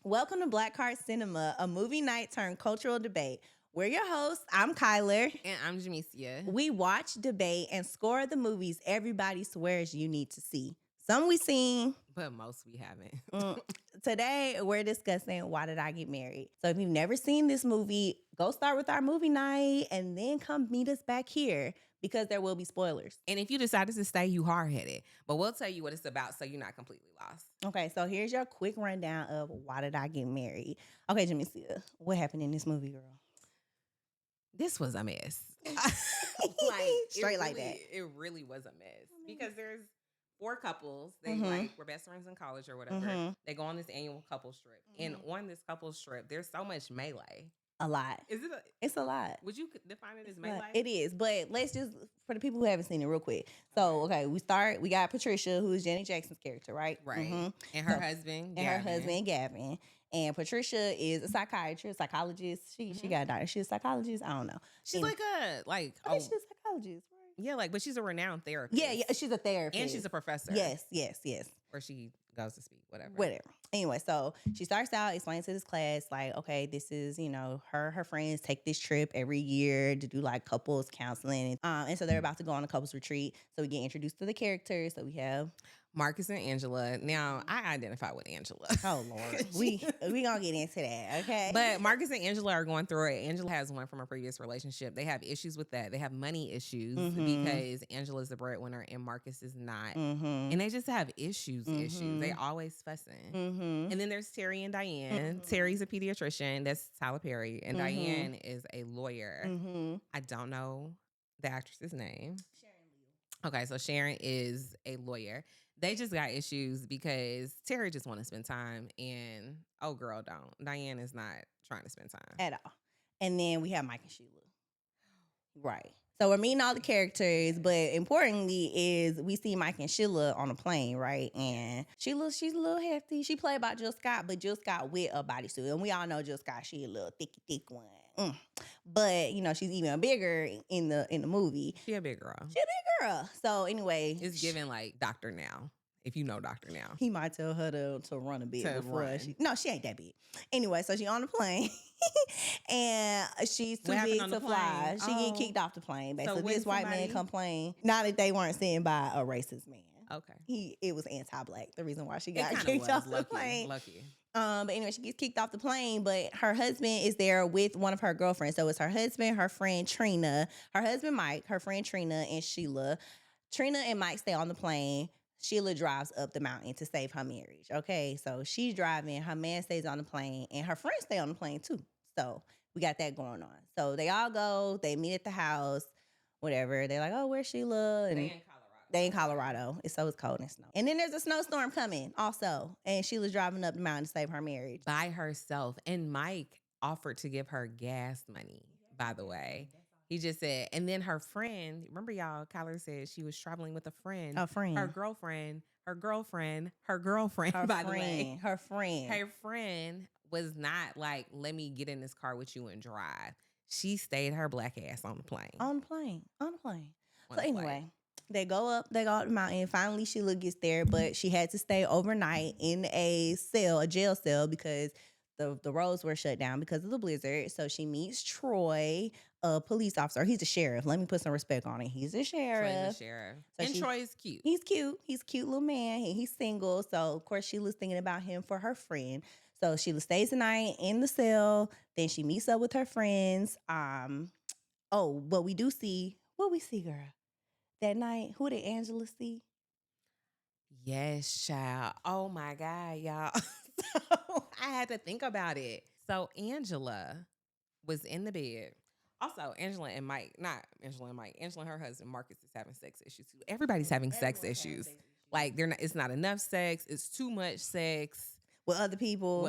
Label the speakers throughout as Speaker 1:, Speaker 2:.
Speaker 1: Welcome to Black Card Cinema, a movie night turned cultural debate. We're your hosts. I'm Kyler.
Speaker 2: And I'm Jamesia.
Speaker 1: We watch, debate, and score the movies everybody swears you need to see. Some we seen,
Speaker 2: but most we haven't.
Speaker 1: Today, we're discussing Why Did I Get Married? So if you've never seen this movie, go start with our movie night and then come meet us back here because there will be spoilers.
Speaker 2: And if you decided to stay, you hard-headed. But we'll tell you what it's about so you're not completely lost.
Speaker 1: Okay, so here's your quick rundown of Why Did I Get Married? Okay, Jamesia, what happened in this movie, girl?
Speaker 2: This was a mess.
Speaker 1: Straight like that.
Speaker 2: It really was a mess. Because there's 4 couples. They were best friends in college or whatever. They go on this annual couples trip. And on this couples trip, there's so much melee.
Speaker 1: A lot. It's a lot.
Speaker 2: Would you define it as melee?
Speaker 1: It is, but let's just, for the people who haven't seen it real quick. So, okay, we got Patricia, who is Janet Jackson's character, right?
Speaker 2: Right. Mm-hmm. And her husband,
Speaker 1: Gavin. And Patricia is a psychologist. She got a doctor. She's a psychologist. I don't know.
Speaker 2: She's
Speaker 1: I think she's a psychologist, right?
Speaker 2: Yeah, but she's a renowned therapist.
Speaker 1: Yeah, she's a therapist.
Speaker 2: And she's a professor.
Speaker 1: Yes.
Speaker 2: Where she goes to speak, whatever.
Speaker 1: Anyway, so she starts out explaining to this class, like, okay, this is, her friends take this trip every year to do like couples counseling. And so they're about to go on a couples retreat. So we get introduced to the characters. So we have
Speaker 2: Marcus and Angela. Now, I identify with Angela.
Speaker 1: Oh, Lord. we gonna get into that, okay?
Speaker 2: But Marcus and Angela are going through it. Angela has one from a previous relationship. They have issues with that. They have money issues because Angela's the breadwinner and Marcus is not. And they just have issues. They always fussing. And then there's Terry and Diane. Terry's a pediatrician. That's Tyler Perry. And Diane is a lawyer. I don't know the actress's name. Okay, so Sharon is a lawyer. They just got issues because Terry just want to spend time and, oh, girl, don't. Diane is not trying to spend time.
Speaker 1: At all. And then we have Mike and Sheila. Right. So we're meeting all the characters, but importantly is we see Mike and Sheila on a plane, right? And Sheila, she's a little hefty. She played by Jill Scott, but Jill Scott with a bodysuit. And we all know Jill Scott, she a little thick one. But, she's even bigger in the movie.
Speaker 2: She a big girl.
Speaker 1: So anyway.
Speaker 2: It's giving like Dr. Now. If you know Dr. Now.
Speaker 1: He might tell her to run a bit before she ain't that big. Anyway, so she on the plane and she's too big to fly. She get kicked off the plane. Basically, this white man complained. Not that they weren't sent by a racist man.
Speaker 2: Okay.
Speaker 1: It was anti-black. The reason why she got kicked off the plane.
Speaker 2: Lucky.
Speaker 1: But anyway, she gets kicked off the plane, but her husband is there with one of her girlfriends. So it's her husband, her friend Trina, her husband Mike, her friend Trina, and Sheila. Trina and Mike stay on the plane. Sheila drives up the mountain to save her marriage. Okay, so she's driving, her man stays on the plane, and her friends stay on the plane too. So we got that going on. So they all go, they meet at the house, whatever. They're like, oh, where's Sheila? And they in Colorado. It's cold and snow. And then there's a snowstorm coming also. And Sheila's driving up the mountain to save her marriage.
Speaker 2: By herself. And Mike offered to give her gas money, by the way. He just said, and then her friend, remember y'all, Kyler said she was traveling with a friend.
Speaker 1: A friend.
Speaker 2: Her girlfriend, by the way.
Speaker 1: Her friend.
Speaker 2: Her friend was not like, let me get in this car with you and drive. She stayed her black ass on the plane.
Speaker 1: On the plane. So anyway, they go up the mountain. Finally, Sheila gets there, but she had to stay overnight in a jail cell, because the roads were shut down because of the blizzard. So she meets Troy, a police officer. He's a sheriff. Let me put some respect on it. He's a sheriff.
Speaker 2: So and Troy is cute.
Speaker 1: He's cute. He's a cute little man. He's single. So, of course, Sheila's thinking about him for her friend. So Sheila stays the night in the cell. Then she meets up with her friends. But we do see, what we see, girl? That night, who did Angela see?
Speaker 2: Yes, child. Oh, my God, y'all. So I had to think about it. So Angela was in the bed. Also, Angela and her husband, Marcus, is having sex issues too. Everybody's having sex issues. Like, it's not enough sex. It's too much sex.
Speaker 1: With other people.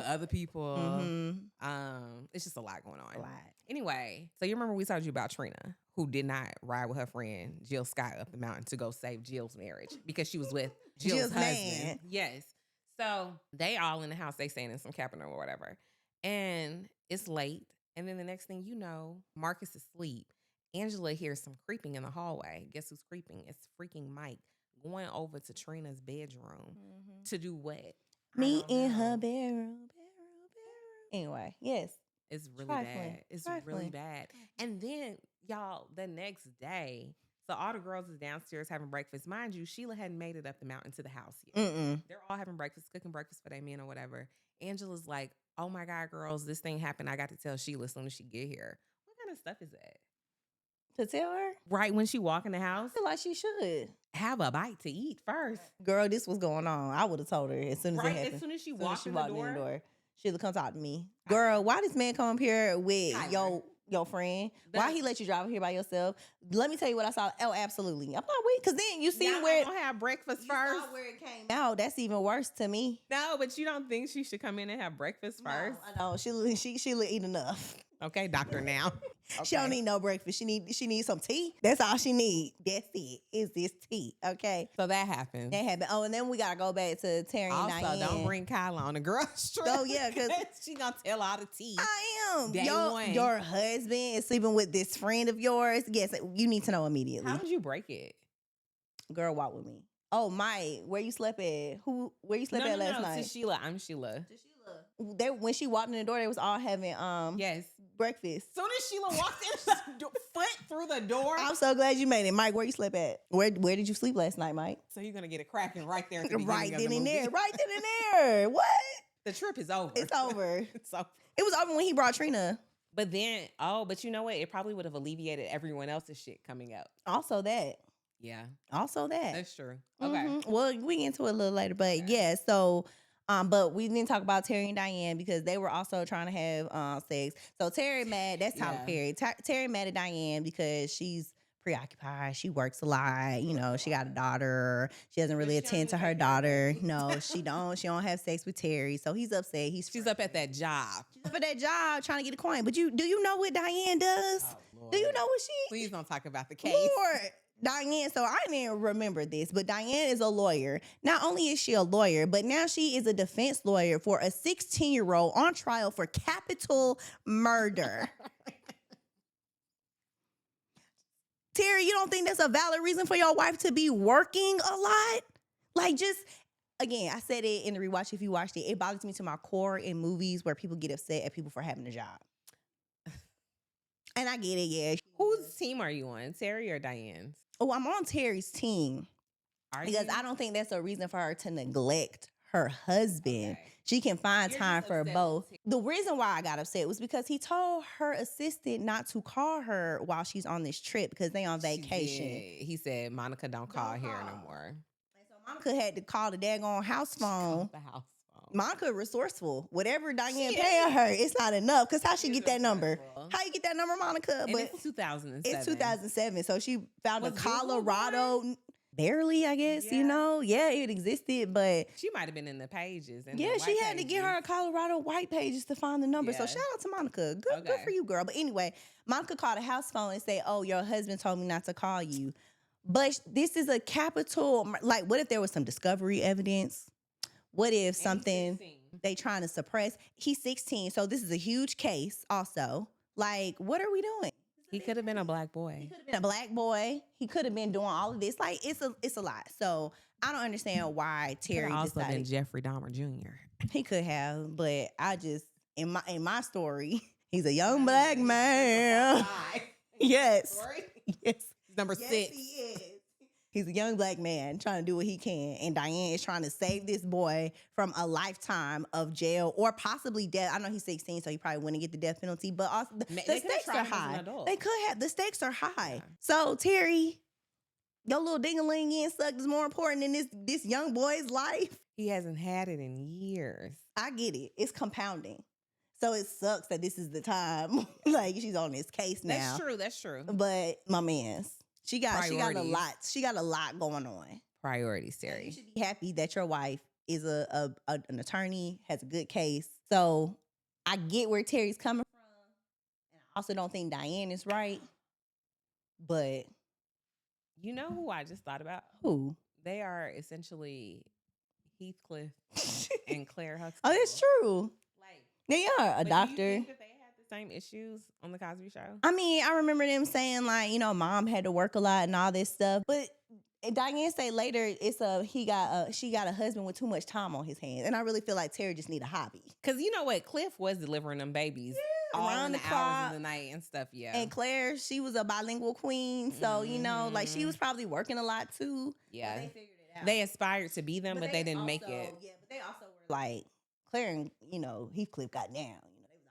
Speaker 2: It's just a lot going on. Anyway, so you remember we told you about Trina, who did not ride with her friend Jill Scott up the mountain to go save Jill's marriage because she was with Jill's husband.
Speaker 1: Man.
Speaker 2: Yes. So they all in the house, they staying in some cabin or whatever. And it's late. And then the next thing you know, Marcus is asleep. Angela hears some creeping in the hallway. Guess who's creeping? It's freaking Mike going over to Trina's bedroom to do what?
Speaker 1: Me in her bedroom. Anyway, yes.
Speaker 2: It's really
Speaker 1: Trifling.
Speaker 2: bad. It's really
Speaker 1: Trifling.
Speaker 2: bad. And then, y'all, the next day, so all the girls is downstairs having breakfast. Mind you, Sheila hadn't made it up the mountain to the house yet. They're all having breakfast, cooking breakfast for their men or whatever. Angela's like, oh my God, girls, this thing happened. I got to tell Sheila as soon as she get here. What kind of stuff is that?
Speaker 1: To tell her?
Speaker 2: Right when she walk in the house?
Speaker 1: I feel like she should.
Speaker 2: Have a bite to eat first.
Speaker 1: Girl, this was going on. I would have told her as soon as it happened.
Speaker 2: As soon as she walked in the door.
Speaker 1: She'll come talk to me. Girl, why this man come up here with your friend? Why he let you drive up here by yourself? Let me tell you what I saw. Oh, absolutely. I'm not weak. Because then you see where
Speaker 2: don't have breakfast first.
Speaker 1: Saw where it came out. That's even worse to me.
Speaker 2: No, but you don't think she should come in and have breakfast first?
Speaker 1: No, I know. She'll eat enough.
Speaker 2: Okay, doctor now. Okay.
Speaker 1: She don't need no breakfast. She needs some tea. That's all she need. That's it. Is this tea? Okay.
Speaker 2: So that happened.
Speaker 1: Oh, and then we gotta go back to Terry and Diane.
Speaker 2: Also, don't bring Kyla on the girls trip.
Speaker 1: Oh yeah, because
Speaker 2: she gonna tell all the tea.
Speaker 1: I am.
Speaker 2: Day one.
Speaker 1: Your husband is sleeping with this friend of yours. Yes, you need to know immediately.
Speaker 2: How did you break it?
Speaker 1: Girl, walk with me. Oh, Mike, where you slept at? Where you slept at last night?
Speaker 2: To Sheila. I'm Sheila.
Speaker 1: When she walked in the door, they was all having
Speaker 2: yes,
Speaker 1: breakfast.
Speaker 2: Soon as Sheila walked in, foot through the door.
Speaker 1: I'm so glad you made it, Mike. Where you slept at? Where did you sleep last night, Mike?
Speaker 2: So you're gonna get it cracking right there. At the
Speaker 1: right then and there.
Speaker 2: Right
Speaker 1: then and there. What?
Speaker 2: The trip is over.
Speaker 1: It's over.
Speaker 2: It's over.
Speaker 1: It was over when he brought Trina.
Speaker 2: But then, but you know what? It probably would have alleviated everyone else's shit coming up.
Speaker 1: Also that.
Speaker 2: Yeah.
Speaker 1: Also that.
Speaker 2: That's true. Okay.
Speaker 1: Well, we get into it a little later, but yeah. So, but we didn't talk about Terry and Diane because they were also trying to have sex. So Terry mad. That's Tyler Perry. Terry mad at Diane because she's preoccupied. She works a lot. You know, she got a daughter. She doesn't really attend to her daughter. No, she don't. She don't have sex with Terry. So he's upset. She's
Speaker 2: up at that job.
Speaker 1: She's up at that job trying to get a coin. But do you know what Diane does?
Speaker 2: Oh,
Speaker 1: do you know what she?
Speaker 2: Please don't talk about the case.
Speaker 1: Lord. Diane, so I didn't remember this, but Diane is a lawyer. Not only is she a lawyer, but now she is a defense lawyer for a 16-year-old on trial for capital murder. Terry, you don't think that's a valid reason for your wife to be working a lot? Like, just, again, I said it in the rewatch if you watched it. It bothers me to my core in movies where people get upset at people for having a job. And I get it, yeah.
Speaker 2: Whose team are you on, Terry or Diane's?
Speaker 1: Oh, I'm on Terry's team. Because I don't think that's a reason for her to neglect her husband. Okay. She can find time for both. The reason why I got upset was because he told her assistant not to call her while she's on this trip because they on vacation.
Speaker 2: He said, Monica, don't call here no more.
Speaker 1: And so Monica had to call the daggone house phone.
Speaker 2: The house phone.
Speaker 1: Monica resourceful. Whatever Diane paying her, it's not enough. Because how she get that number? How you get that number, Monica?
Speaker 2: But it's 2007.
Speaker 1: It's 2007. So she found a Colorado. Barely, I guess, you know. Yeah, it existed, but
Speaker 2: she might have been in the pages.
Speaker 1: Yeah, she had to get her Colorado white pages to find the number. Yeah. So shout out to Monica. Good for you, girl. But anyway, Monica called a house phone and said, oh, your husband told me not to call you. But this is a capital, like, what if there was some discovery evidence? What if something they trying to suppress? He's 16, so this is a huge case also. Like, what are we doing?
Speaker 2: He could have been a black boy.
Speaker 1: He could have been a black boy. He could have been doing all of this. Like, it's a lot. So I don't understand why Terry
Speaker 2: also
Speaker 1: decided.
Speaker 2: Been Jeffrey Dahmer Jr.
Speaker 1: He could have, but I just in my story, he's a young black man. Yes. Yes.
Speaker 2: Number 6.
Speaker 1: He is. He's a young black man trying to do what he can. And Diane is trying to save this boy from a lifetime of jail or possibly death. I know he's 16, so he probably wouldn't get the death penalty. But also the stakes are high. They could have. The stakes are high. Yeah. So, Terry, your little ding-a-ling getting sucked is more important than this young boy's life.
Speaker 2: He hasn't had it in years.
Speaker 1: I get it. It's compounding. So it sucks that this is the time. Like, she's on this case now.
Speaker 2: That's true.
Speaker 1: But my man's. She got a lot. She got a lot going on.
Speaker 2: Priorities, Terry.
Speaker 1: You should be happy that your wife is an attorney, has a good case. So I get where Terry's coming from, and I also don't think Diane is right. But
Speaker 2: you know who I just thought about?
Speaker 1: Who?
Speaker 2: They are essentially Heathcliff and Claire Huxtable.
Speaker 1: Oh, that's true. Like they are a doctor.
Speaker 2: Do you think that they had the same issues on the Cosby Show?
Speaker 1: I mean, I remember them saying like, you know, mom had to work a lot and all this stuff, but Diane say later she got a husband with too much time on his hands, and I really feel like Terry just need a hobby.
Speaker 2: Cause you know what, Cliff was delivering them babies all
Speaker 1: around
Speaker 2: in
Speaker 1: the
Speaker 2: the hours
Speaker 1: clock.
Speaker 2: of the night and stuff. Yeah,
Speaker 1: And Claire, she was a bilingual queen, so you know, like she was probably working a lot too.
Speaker 2: yeah.
Speaker 1: They figured it out.
Speaker 2: They aspired to be them, but they didn't make
Speaker 1: also,
Speaker 2: it.
Speaker 1: Yeah, but they also were like Claire and Heathcliff got down.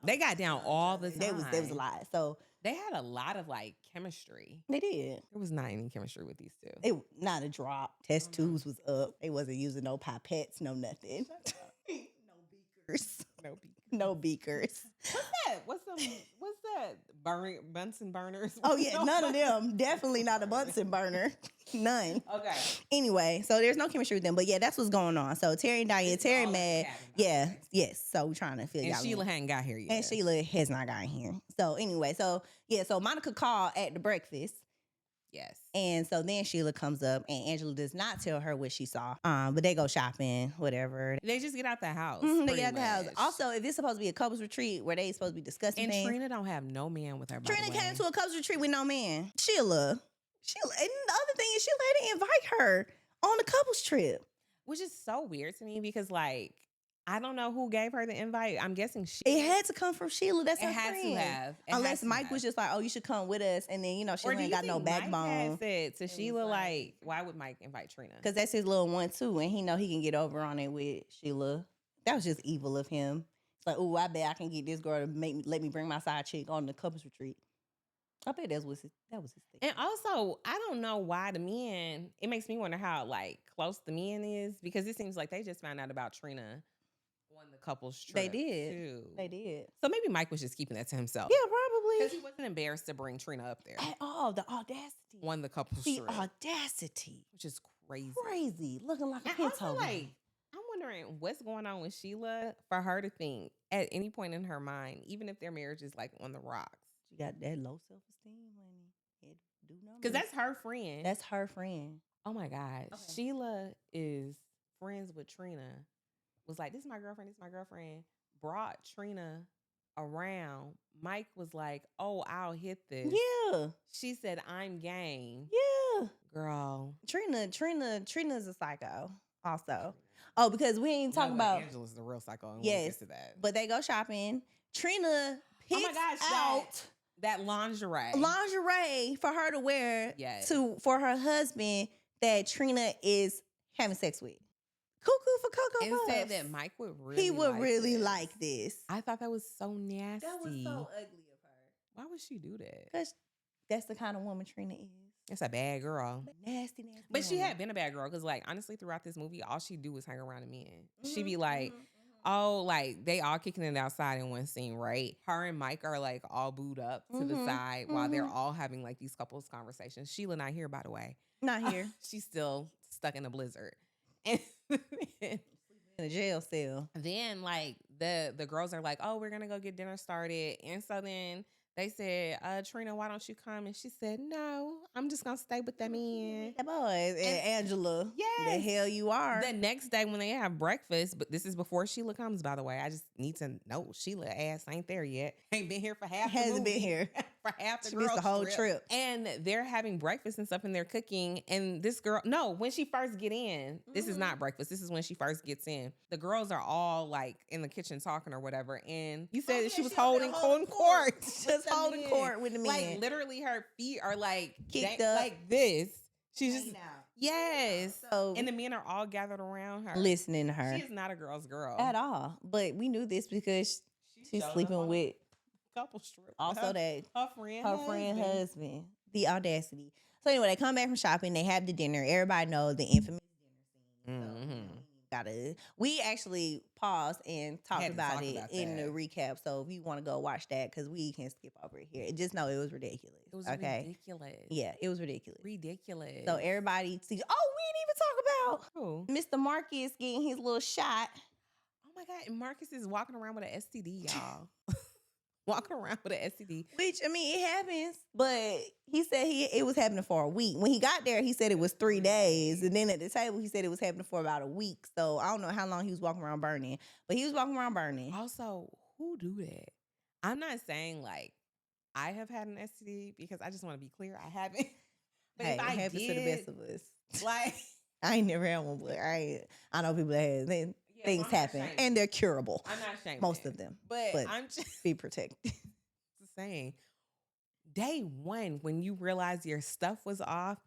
Speaker 2: They got down all the time.
Speaker 1: There was a lot. So
Speaker 2: they had a lot of like chemistry.
Speaker 1: They did.
Speaker 2: There was not any chemistry with these two.
Speaker 1: It not a drop. Test tubes was up. They wasn't using no pipettes, no nothing. No beakers. No beakers.
Speaker 2: What's that? What's that? Bunsen burners?
Speaker 1: Oh yeah, none of them. Definitely not a Bunsen burner. None.
Speaker 2: Okay.
Speaker 1: Anyway, so there's no chemistry with them, but yeah, that's what's going on. So Terry and Diane, Terry mad. Yeah, yes. So we're trying to figure out.
Speaker 2: And Sheila hadn't got here yet.
Speaker 1: And Sheila has not gotten here. So anyway, so Monica called at the breakfast.
Speaker 2: Yes.
Speaker 1: And so then Sheila comes up and Angela does not tell her what she saw. But they go shopping, whatever.
Speaker 2: They just get out the house.
Speaker 1: They get out the house. Also, if it's supposed to be a couples retreat where they supposed to be discussing things.
Speaker 2: Trina don't have no man with her.
Speaker 1: Trina came to a couples retreat with no man. Sheila. And the other thing is Sheila had to invite her on the couples trip.
Speaker 2: Which is so weird to me because like I don't know who gave her the invite. I'm guessing
Speaker 1: it had to come from Sheila. That's her friend.
Speaker 2: It had to have.
Speaker 1: Unless Mike was just like, oh, you should come with us. And then, Sheila ain't got no backbone.
Speaker 2: Mike had said to Sheila, like, why would Mike invite Trina?
Speaker 1: Because that's his little one, too. And he know he can get over on it with Sheila. That was just evil of him. It's like, oh, I bet I can get this girl to let me bring my side chick on the couples retreat. I bet that was his thing.
Speaker 2: And also, I don't know why the men, it makes me wonder how, like, close the men is. Because it seems like they just found out about Trina on the couples trip.
Speaker 1: They did.
Speaker 2: Too.
Speaker 1: They did.
Speaker 2: So maybe Mike was just keeping that to himself.
Speaker 1: Yeah, probably.
Speaker 2: Because he wasn't embarrassed to bring Trina up there.
Speaker 1: At all. The audacity.
Speaker 2: On the couples
Speaker 1: trip.
Speaker 2: The
Speaker 1: audacity.
Speaker 2: Which is crazy.
Speaker 1: Crazy. Looking like a
Speaker 2: and
Speaker 1: pinto.
Speaker 2: Also, like, I'm wondering what's going on with Sheila for her to think at any point in her mind, even if their marriage is like on the rocks.
Speaker 1: She got that low self-esteem, honey.
Speaker 2: Because that's her friend.
Speaker 1: That's her friend.
Speaker 2: Oh my God. Okay. Sheila is friends with Trina. Was like, this is my girlfriend, this is my girlfriend. Brought Trina around. Mike was like, oh, I'll hit this.
Speaker 1: Yeah.
Speaker 2: She said, I'm game.
Speaker 1: Yeah.
Speaker 2: Girl.
Speaker 1: Trina's a psycho also. Oh, because we ain't talking about
Speaker 2: Angela's the real psycho. And
Speaker 1: yes.
Speaker 2: We'll get to that.
Speaker 1: But they go shopping. Trina picks out
Speaker 2: that lingerie
Speaker 1: for her to wear
Speaker 2: yes.
Speaker 1: for her husband that Trina is having sex with. Cuckoo for Cocoa
Speaker 2: and
Speaker 1: Puffs.
Speaker 2: said that Mike would really
Speaker 1: he would really like this.
Speaker 2: I thought that was so nasty.
Speaker 1: That was so ugly of her.
Speaker 2: Why would she do that?
Speaker 1: Because that's the kind of woman Trina is.
Speaker 2: That's a bad girl.
Speaker 1: Nasty.
Speaker 2: But
Speaker 1: woman.
Speaker 2: She had been a bad girl because, like, honestly, throughout this movie, all she do was hang around the men. She be like, oh, like, they all kicking it outside in one scene, right? Her and Mike are, like, all booed up to the side while they're all having, like, these couples conversations. Sheila not here, by the way.
Speaker 1: Not here.
Speaker 2: She's still stuck in a blizzard. And
Speaker 1: in a jail cell.
Speaker 2: Then, like, the girls are like, oh, we're going to go get dinner started. And so then they said, Trina, why don't you come? And she said, no, I'm just going to stay with them in.
Speaker 1: That boys. And Angela.
Speaker 2: Yes.
Speaker 1: The hell you are.
Speaker 2: The next day when they have breakfast, but this is before Sheila comes, by the way. I just need to know Sheila ass ain't there yet. Ain't been here for half the movie.
Speaker 1: Hasn't been here.
Speaker 2: For half the
Speaker 1: She missed the whole trip.
Speaker 2: And they're having breakfast and stuff and they're cooking. And this girl, no, when she first get in, this is not breakfast. This is when she first gets in. The girls are all like in the kitchen talking or whatever. And you said that she was holding court.
Speaker 1: Just holding court with the men.
Speaker 2: Like literally her feet are like
Speaker 1: kicked up.
Speaker 2: Like this. She's just,
Speaker 1: out.
Speaker 2: Yes.
Speaker 1: So,
Speaker 2: and the men are all gathered around her.
Speaker 1: Listening to her.
Speaker 2: She is not a girl's girl.
Speaker 1: At all. But we knew this because she's sleeping with
Speaker 2: couple strip.
Speaker 1: Also her
Speaker 2: friend
Speaker 1: husband. The audacity. So anyway, they come back from shopping. They have the dinner. Everybody knows the infamous dinner scene. So we actually paused and talked about it in the recap. So if you want to go watch that, because we can skip over it here. Just know it was ridiculous.
Speaker 2: It was ridiculous.
Speaker 1: Yeah, it was ridiculous.
Speaker 2: Ridiculous.
Speaker 1: So everybody sees. Oh, we didn't even talk about Mr. Marcus getting his little shot.
Speaker 2: Oh my God, Marcus is walking around with an STD, y'all. Walking around with an STD.
Speaker 1: Which, I mean, it happens. But he said it was happening for a week. When he got there, he said it was 3 days. And then at the table, he said it was happening for about a week. So I don't know how long he was walking around burning. But he was walking around burning.
Speaker 2: Also, who do that? I'm not saying, like, I have had an STD because I just want to be clear. I haven't. But
Speaker 1: Hey,
Speaker 2: if
Speaker 1: it
Speaker 2: I
Speaker 1: happens to the best
Speaker 2: did,
Speaker 1: of us.
Speaker 2: like,
Speaker 1: I ain't never had one, but I know people that have.
Speaker 2: yeah, so
Speaker 1: Things
Speaker 2: I'm not
Speaker 1: happen,
Speaker 2: shaming.
Speaker 1: and they're curable.
Speaker 2: I'm not shaming
Speaker 1: Most
Speaker 2: it.
Speaker 1: of them,
Speaker 2: But
Speaker 1: but
Speaker 2: I'm just
Speaker 1: be protected.
Speaker 2: saying, day one, when you realize your stuff was off,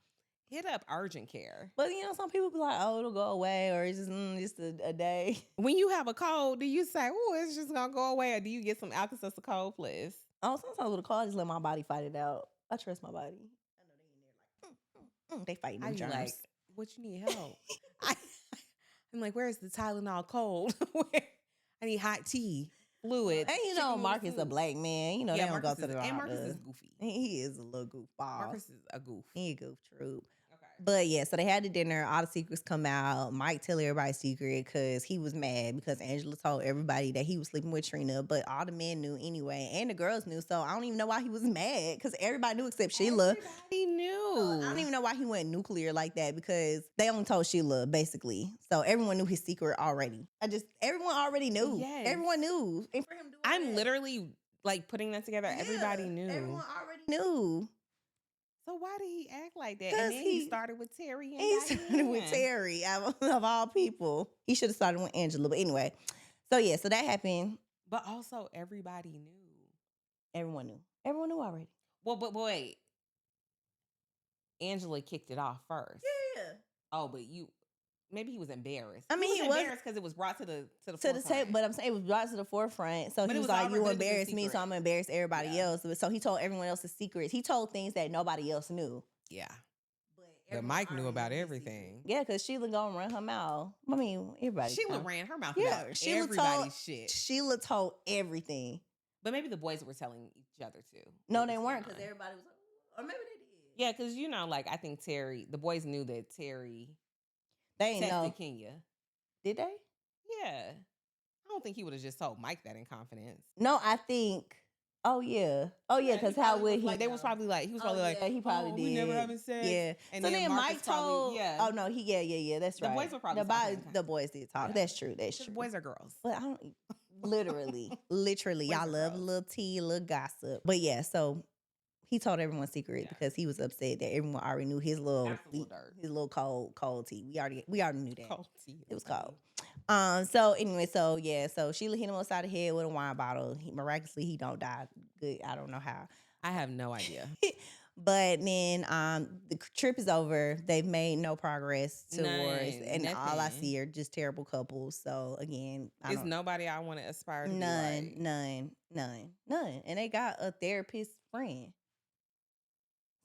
Speaker 2: hit up urgent care.
Speaker 1: But some people be like, "Oh, it'll go away," or it's just a day.
Speaker 2: When you have a cold, do you say, "Oh, it's just gonna go away," or do you get some Alka-Seltzer cold, please?
Speaker 1: Oh, sometimes with a call, I just let my body fight it out. I trust my body. I know they in there like, they fighting
Speaker 2: I
Speaker 1: them
Speaker 2: be
Speaker 1: germs.
Speaker 2: like, "What you need help?" I'm like, "Where's the Tylenol cold? I need hot tea, fluid."
Speaker 1: And Mark is a black man. They don't go to the doctor.
Speaker 2: And Marcus is goofy.
Speaker 1: He is a little goofball.
Speaker 2: Marcus is a goof.
Speaker 1: He a goof, true.
Speaker 2: Okay.
Speaker 1: But yeah, so they had the dinner. All the secrets come out. Mike tell everybody's secret because he was mad because Angela told everybody that he was sleeping with Trina, but all the men knew anyway, and the girls knew. So I don't even know why he was mad because everybody knew except Sheila.
Speaker 2: Everybody knew.
Speaker 1: I don't even know why he went nuclear like that because they only told Sheila basically. So everyone knew his secret already. Everyone already knew.
Speaker 2: Yes.
Speaker 1: Everyone knew. And for him doing
Speaker 2: I'm
Speaker 1: that,
Speaker 2: literally like putting that together.
Speaker 1: yeah,
Speaker 2: Everybody knew.
Speaker 1: Everyone already knew.
Speaker 2: So why did he act like that? And then he started with Terry and
Speaker 1: he started with Terry of all people. He should have started with Angela. But anyway, so yeah, so that happened.
Speaker 2: But also everybody knew.
Speaker 1: Everyone knew. Everyone knew already.
Speaker 2: Well, but wait. Angela kicked it off first.
Speaker 1: Yeah.
Speaker 2: Oh, but maybe he was embarrassed.
Speaker 1: I mean, he was
Speaker 2: embarrassed because it was brought to the forefront.
Speaker 1: table, but I'm saying it was brought to the forefront. So he was like, "You embarrassed me, so I'm gonna embarrass everybody else." So he told everyone else's secrets. He told things that nobody else knew.
Speaker 2: Yeah. But Mike knew about everything.
Speaker 1: Yeah, because Sheila gonna run her mouth. I mean, everybody.
Speaker 2: Sheila ran her mouth
Speaker 1: Yeah,
Speaker 2: about
Speaker 1: Sheila
Speaker 2: everybody's shit.
Speaker 1: Sheila told everything.
Speaker 2: But maybe the boys were telling each other too.
Speaker 1: No, they weren't because everybody was like, or maybe they did.
Speaker 2: Yeah, because like I think the boys knew that Terry
Speaker 1: they ain't know
Speaker 2: Kenya.
Speaker 1: Did they?
Speaker 2: Yeah. I don't think he would have just told Mike that in confidence.
Speaker 1: No, I think. Oh yeah, because how would he?
Speaker 2: They was probably like he was probably like,
Speaker 1: yeah, he probably did.
Speaker 2: We never having sex.
Speaker 1: Yeah.
Speaker 2: And
Speaker 1: so then Mike told.
Speaker 2: yeah.
Speaker 1: Oh no, yeah. That's right.
Speaker 2: The boys were probably
Speaker 1: the boys did talk. Yeah. That's true. That's true.
Speaker 2: Boys are girls.
Speaker 1: But I don't. Literally, y'all love a little tea, a little gossip. But yeah, so he told everyone's secret because he was upset that everyone already knew his little cold tea. We already knew that.
Speaker 2: Cold tea.
Speaker 1: It was cold. So anyway, so Sheila hit him upside the head with a wine bottle. Miraculously, he don't die. Good. I don't know how.
Speaker 2: I have no idea.
Speaker 1: But then the trip is over. They've made no progress towards, and
Speaker 2: nothing.
Speaker 1: all I see are just terrible couples. So again,
Speaker 2: it's nobody I want to aspire to be like.
Speaker 1: None. And they got a therapist friend.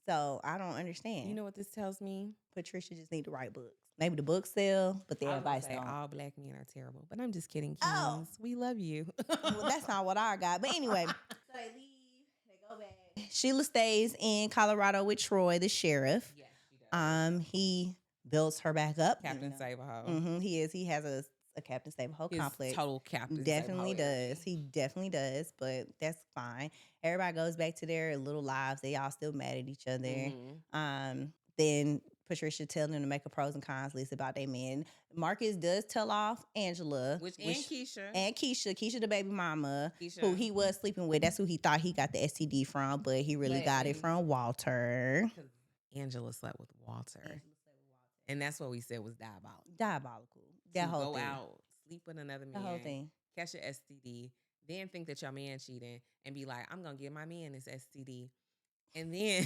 Speaker 1: So I don't understand.
Speaker 2: You know what this tells me?
Speaker 1: Patricia just need to write books. Maybe the books sell, but their advice don't.
Speaker 2: All black men are terrible, but I'm just kidding, Kings.
Speaker 1: Oh.
Speaker 2: We love you.
Speaker 1: Well, that's not what I got. But anyway, so they leave, they go back. Sheila stays in Colorado with Troy, the sheriff.
Speaker 2: Yes, she does.
Speaker 1: He builds her back up.
Speaker 2: Captain Save-A-Ho.
Speaker 1: Mm-hmm, he is. He has a Captain Save-A-Ho complex.
Speaker 2: Total Captain
Speaker 1: Definitely
Speaker 2: Save-A-Ho
Speaker 1: does. He definitely does, but that's fine. Everybody goes back to their little lives. They all still mad at each other.
Speaker 2: Mm-hmm.
Speaker 1: Then Patricia telling them to make a pros and cons list about their men. Marcus does tell off Angela.
Speaker 2: And Keisha.
Speaker 1: And Keisha the baby mama,
Speaker 2: Keisha.
Speaker 1: who he was sleeping with. That's who he thought he got the STD from, but he really got it from Walter.
Speaker 2: Angela slept with Walter. And that's what we said was
Speaker 1: Diabolical. That whole
Speaker 2: go
Speaker 1: thing.
Speaker 2: out, sleep with another man,
Speaker 1: the whole thing.
Speaker 2: Catch an STD, then think that your man cheating and be like, I'm going to give my man this STD. And then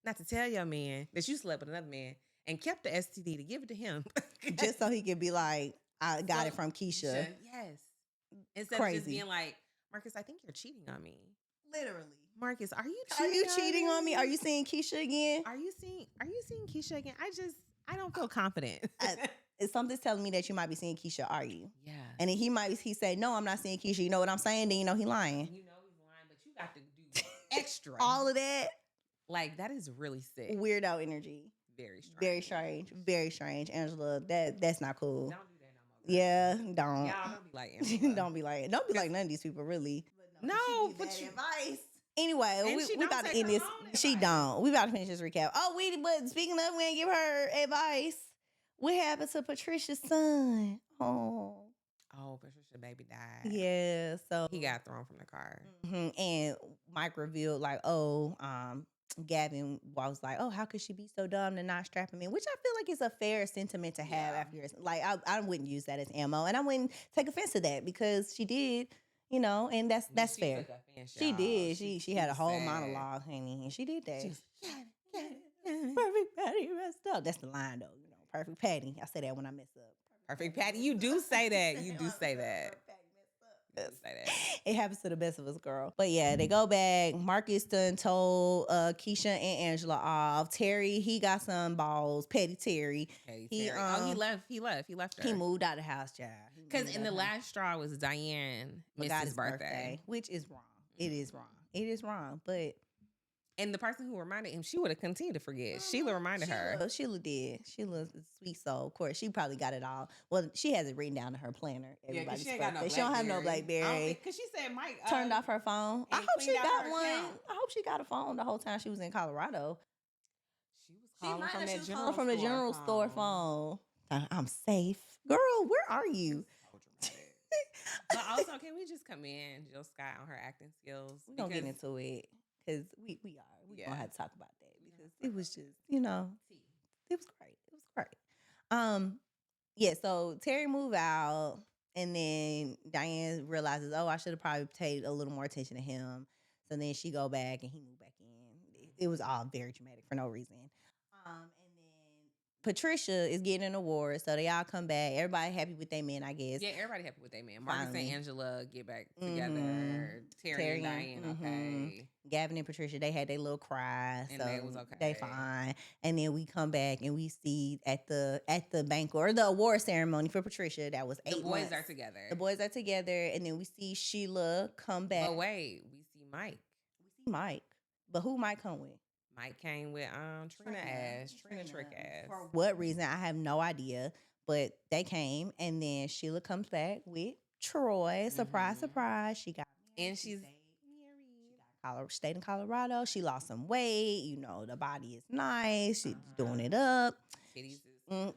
Speaker 2: not to tell your man that you slept with another man and kept the STD to give it to him.
Speaker 1: Just so he could be like, I got it from Keisha.
Speaker 2: Yes. Instead of just being like, Marcus, I think you're cheating on me.
Speaker 1: Literally.
Speaker 2: Marcus, are you
Speaker 1: cheating on me? Are you seeing Keisha again?
Speaker 2: Are you seeing Keisha again? I don't feel confident.
Speaker 1: Something's telling me that you might be seeing Keisha. Are you?
Speaker 2: Yeah.
Speaker 1: And then he say, no, I'm not seeing Keisha. You know what I'm saying? Then you know he lying.
Speaker 2: You know he's lying, but you got to do extra.
Speaker 1: All of that.
Speaker 2: Like, that is really sick.
Speaker 1: Weirdo energy.
Speaker 2: Very strange.
Speaker 1: Very strange. Very strange. Angela, that's not cool.
Speaker 2: Don't do that no more.
Speaker 1: Yeah, don't.
Speaker 2: Y'all don't be like Angela.
Speaker 1: don't be like none of these people, really.
Speaker 2: No,
Speaker 1: but advice. Anyway,
Speaker 2: and
Speaker 1: we about to end this. She don't. We about to finish this recap. Oh, but speaking of, we ain't give her advice. What happened to Patricia's son? Oh,
Speaker 2: Patricia baby died.
Speaker 1: Yeah, so
Speaker 2: he got thrown from the car.
Speaker 1: Mm-hmm. And Mike revealed Gavin was like, "Oh, how could she be so dumb to not strap him in?" Which I feel like is a fair sentiment to have after years. Like I wouldn't use that as ammo, and I wouldn't take offense to that because she did, and that's
Speaker 2: She
Speaker 1: fair.
Speaker 2: took offense,
Speaker 1: She
Speaker 2: y'all.
Speaker 1: did. She had a
Speaker 2: was
Speaker 1: whole
Speaker 2: sad.
Speaker 1: monologue, honey, and she did that.
Speaker 2: She was,
Speaker 1: Perfect Patty messed up. That's the line though. Perfect Patty. I say that when I mess up.
Speaker 2: Perfect Patty. You do say that. You do say that. You do say that.
Speaker 1: It happens to the best of us, girl. But yeah, they go back. Marcus done told Keisha and Angela off. Terry, he got some balls. Petty Terry.
Speaker 2: He left. He left her.
Speaker 1: He moved out of the house, child.
Speaker 2: Because in the last straw was Diane missed his birthday,
Speaker 1: which is wrong. It is wrong. It is wrong. But
Speaker 2: and the person who reminded him, she would have continued to forget. Sheila reminded her.
Speaker 1: Sheila did. Sheila's a sweet soul. Of course, she probably got it all. Well, she has it written down in her planner.
Speaker 2: Everybody's she ain't got no
Speaker 1: She don't have no BlackBerry.
Speaker 2: Because she said Mike
Speaker 1: turned off her phone. I hope she got one. I hope she got a phone the whole time she was in Colorado.
Speaker 2: She was calling
Speaker 1: from the general store phone. I'm safe. Girl, where are you?
Speaker 2: But also, can we just commend Jill Scott on her acting skills?
Speaker 1: We don't get into it because we are. We don't have to talk about that because it was just, it was great. It was great. Yeah. So Terry moved out, and then Diane realizes, oh, I should have probably paid a little more attention to him. So then she go back, and he moved back in. It was all very dramatic for no reason. And then Patricia is getting an award, so they all come back. Everybody happy with their men, I guess.
Speaker 2: Yeah, everybody happy with their man. Marcus and Angela get back together. Terry and Diane, okay.
Speaker 1: Gavin and Patricia, they had their little cry,
Speaker 2: and
Speaker 1: so
Speaker 2: they was okay.
Speaker 1: They fine. And then we come back and we see at the banquet or the award ceremony for Patricia that was 8 months.
Speaker 2: The boys are together.
Speaker 1: The boys are together, and then we see Sheila come back.
Speaker 2: But wait, we see Mike.
Speaker 1: But who Mike come with?
Speaker 2: Mike came with Trina trick ass.
Speaker 1: For what reason? I have no idea. But they came, and then Sheila comes back with Troy. Surprise, surprise. She got
Speaker 2: married. And she's
Speaker 1: married. Stayed in Colorado. She lost some weight. The body is nice. She's doing it up.
Speaker 2: Titties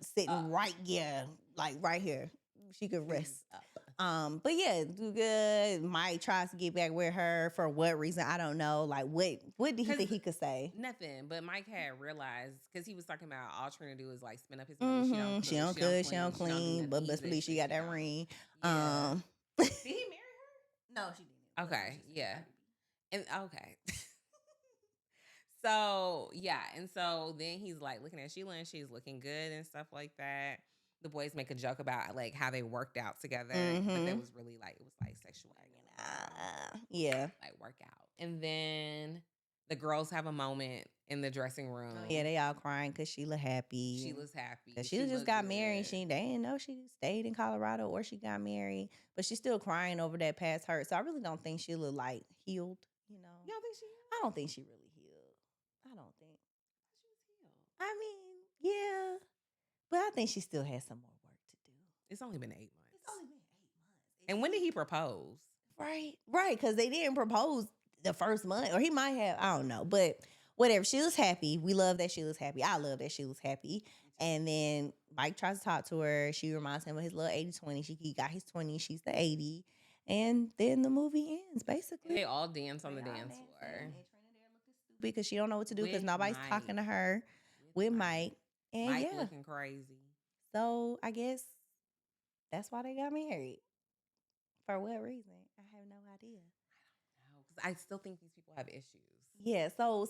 Speaker 1: sitting right, like right here. She could rest. But yeah, do good. Mike tries to get back with her for what reason? I don't know. Like, what did he think he could say?
Speaker 2: Nothing. But Mike had realized because he was talking about all Trina do is like spin up his money.
Speaker 1: She don't cook. She don't clean. But best believe she got that ring.
Speaker 2: Yeah. Did he marry her?
Speaker 1: No, she didn't.
Speaker 2: Okay. Yeah. And okay. So yeah, and so then he's like looking at Sheila and she's looking good and stuff like that. The boys make a joke about like how they worked out together, but it was really like sexual,
Speaker 1: yeah,
Speaker 2: like workout. And then the girls have a moment in the dressing room.
Speaker 1: Yeah, they all crying because Sheila happy.
Speaker 2: Sheila's happy.
Speaker 1: Sheila just got married. They didn't know she stayed in Colorado or she got married, but she's still crying over that past hurt. So I really don't think Sheila like healed.
Speaker 2: You don't think she?
Speaker 1: I don't think she really healed. I don't think she was healed. I mean, yeah. But I think she still has some more work to do.
Speaker 2: It's only been 8 months. And when did he propose?
Speaker 1: Right, because they didn't propose the first month. Or he might have, I don't know. But whatever, Sheila's happy. We love that Sheila's happy. I love that Sheila's happy. And then Mike tries to talk to her. She reminds him of his little 80-20. He got his 20, she's the 80. And then the movie ends, basically.
Speaker 2: They all dance on the dance floor.
Speaker 1: Because she don't know what to do because nobody's talking to her with Mike. And
Speaker 2: Mike looking crazy.
Speaker 1: So I guess that's why they got married. For what reason? I have no idea.
Speaker 2: I don't know because I still think these people have issues.
Speaker 1: Yeah. So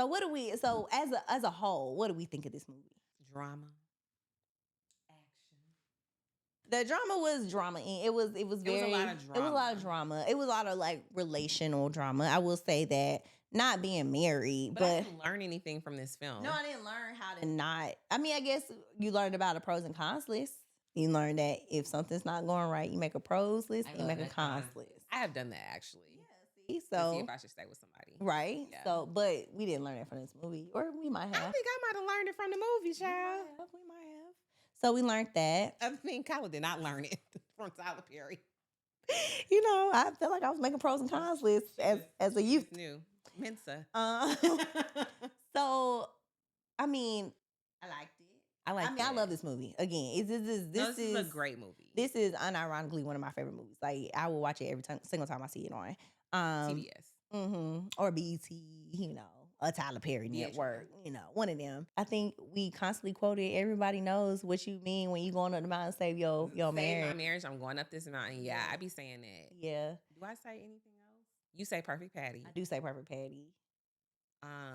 Speaker 1: what do we? So as a whole, what do we think of this movie?
Speaker 2: Drama, action.
Speaker 1: The drama was drama. It was very. It was a lot of drama. It was a lot of drama. It was a lot of like relational drama. I will say that. Not being married, but
Speaker 2: I didn't learn anything from this film.
Speaker 1: No, I didn't learn how to not. I mean, I guess you learned about a pros and cons list. You learned that if something's not going right, you make a pros list, you make a cons list.
Speaker 2: I have done that actually.
Speaker 1: Yeah, see,
Speaker 2: to see if I should stay with somebody.
Speaker 1: Right. Yeah. So, but we didn't learn that from this movie, or we might have.
Speaker 2: I think I might have learned it from the movie, child.
Speaker 1: We might have. So we learned that.
Speaker 2: I mean, Kyla did not learn it from Tyler Perry.
Speaker 1: I felt like I was making pros and cons lists as a youth.
Speaker 2: New. Mensa.
Speaker 1: So, I mean, I liked it. I love this movie. Again, this is
Speaker 2: a great movie.
Speaker 1: This is unironically one of my favorite movies. Like I will watch it every single time I see it on
Speaker 2: TBS.
Speaker 1: Or BET. a Tyler Perry
Speaker 2: Yeah,
Speaker 1: network, one of them. I think we constantly quoted, everybody knows what you mean when you going up the mountain and save your
Speaker 2: Save
Speaker 1: marriage.
Speaker 2: my marriage, I'm going up this mountain. Yeah, I be saying that.
Speaker 1: Yeah.
Speaker 2: Do I say anything else? You say Perfect Patty.
Speaker 1: I do say Perfect Patty.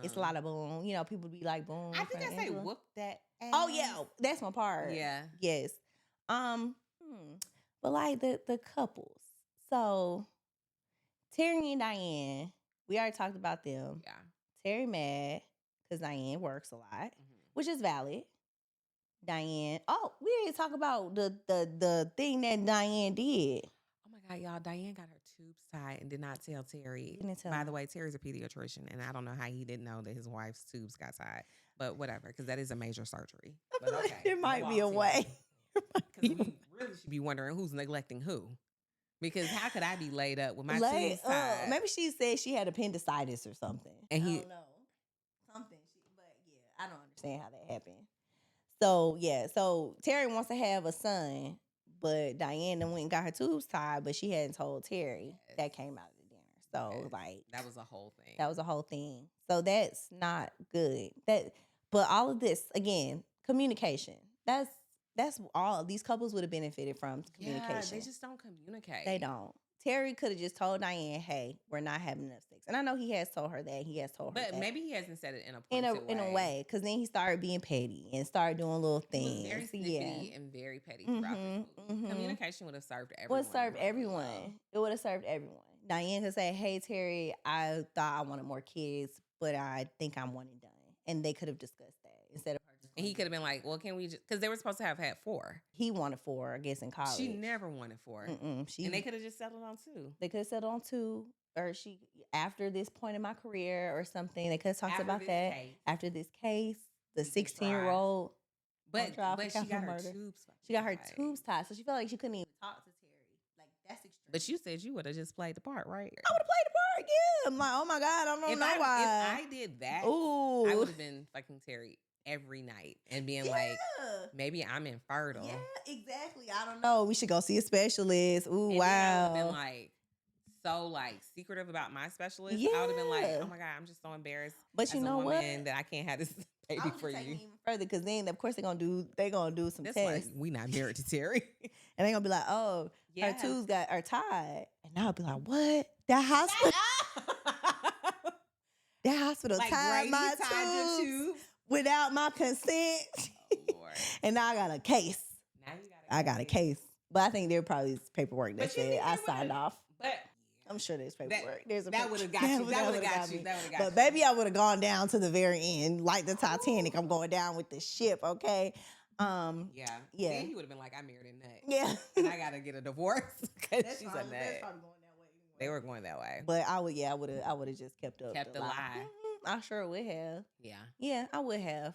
Speaker 1: It's a lot of boom. People be like boom.
Speaker 2: I think I say whoop that ass.
Speaker 1: Oh yeah, that's my part.
Speaker 2: Yeah.
Speaker 1: Yes. But like the couples. So Terry and Diane, we already talked about them.
Speaker 2: Yeah.
Speaker 1: Terry mad because Diane works a lot, which is valid. Diane. Oh, we didn't talk about the thing that Diane did.
Speaker 2: Oh my God, y'all! Diane got her tubes tied and did not tell Terry.
Speaker 1: Didn't tell
Speaker 2: By
Speaker 1: him.
Speaker 2: the way, Terry's a pediatrician, and I don't know how he didn't know that his wife's tubes got tied. But whatever, because that is a major surgery. But okay,
Speaker 1: There might be a way.
Speaker 2: Because we really should be wondering who's neglecting who. Because how could I be laid up with my tubes tied?
Speaker 1: Maybe she said she had appendicitis or something.
Speaker 2: And
Speaker 1: I don't know. Something. But yeah, I don't understand how that happened. So yeah, so Terry wants to have a son, but Diane went and got her tubes tied, but she hadn't told Terry.
Speaker 2: Yes.
Speaker 1: That came out of the dinner. So
Speaker 2: Yes.
Speaker 1: like
Speaker 2: that was a whole thing.
Speaker 1: That was a whole thing. So that's not good. But all of this, again, communication. That's all these couples would have benefited from communication.
Speaker 2: Yeah, they just don't communicate.
Speaker 1: They don't. Terry could have just told Diane, "Hey, we're not having enough sex," and I know he has told her that. He has told her,
Speaker 2: but
Speaker 1: that.
Speaker 2: maybe he hasn't said it in a pointed
Speaker 1: in a way, because then he started being petty and started doing little things.
Speaker 2: He was very snippy and very petty throughout this movie. Communication would have served everyone.
Speaker 1: It would have served everyone. Diane could say, "Hey Terry, I thought I wanted more kids, but I think I'm one and done," and they could have discussed that instead of her.
Speaker 2: And he could have been like, "Well, can we just?" Because they were supposed to have had 4.
Speaker 1: He wanted 4, I guess, in college.
Speaker 2: She never wanted 4, and they could have just settled on 2.
Speaker 1: They could have settled on 2, or she after this point in my career or something. They could have talked about that after this case. The 16-year-old,
Speaker 2: but she got her tubes.
Speaker 1: She got her tubes tied, so she felt like she couldn't even talk to Terry. Like that's extreme.
Speaker 2: But you said you would have just played the part, right?
Speaker 1: I would have played the part. Yeah, I'm like, oh my God, I don't know why.
Speaker 2: If I did that,
Speaker 1: ooh,
Speaker 2: I would have been fucking Terry every night and being like, maybe I'm infertile.
Speaker 1: Yeah, exactly. I don't know. We should go see a specialist. Ooh,
Speaker 2: and
Speaker 1: wow.
Speaker 2: I would have been like so like secretive about my specialist. I would have been like, oh my God, I'm just so embarrassed.
Speaker 1: But you know what?
Speaker 2: That I can't have this baby for you.
Speaker 1: Even further, because then of course they're gonna do some tests.
Speaker 2: Like, we not married to Terry,
Speaker 1: and they're gonna be like, oh, her tubes are tied, and I'll be like, what? That hospital. That hospital
Speaker 2: like
Speaker 1: tied my tubes without my consent. Oh, Lord. And now I got a case. I got a case. But I think there probably paperwork that said I signed off.
Speaker 2: But
Speaker 1: I'm sure there's paperwork.
Speaker 2: That would have got you. That would have got you.
Speaker 1: But baby, I would have gone down to the very end. Like the Titanic, I'm going down with the ship, okay?
Speaker 2: Yeah. Then he would have been like, I married a nut.
Speaker 1: Yeah.
Speaker 2: And I gotta get a divorce because she's a nut. They were going that way.
Speaker 1: But I would have just kept up.
Speaker 2: Kept the lie.
Speaker 1: I sure would have.
Speaker 2: Yeah.
Speaker 1: Yeah, I would have.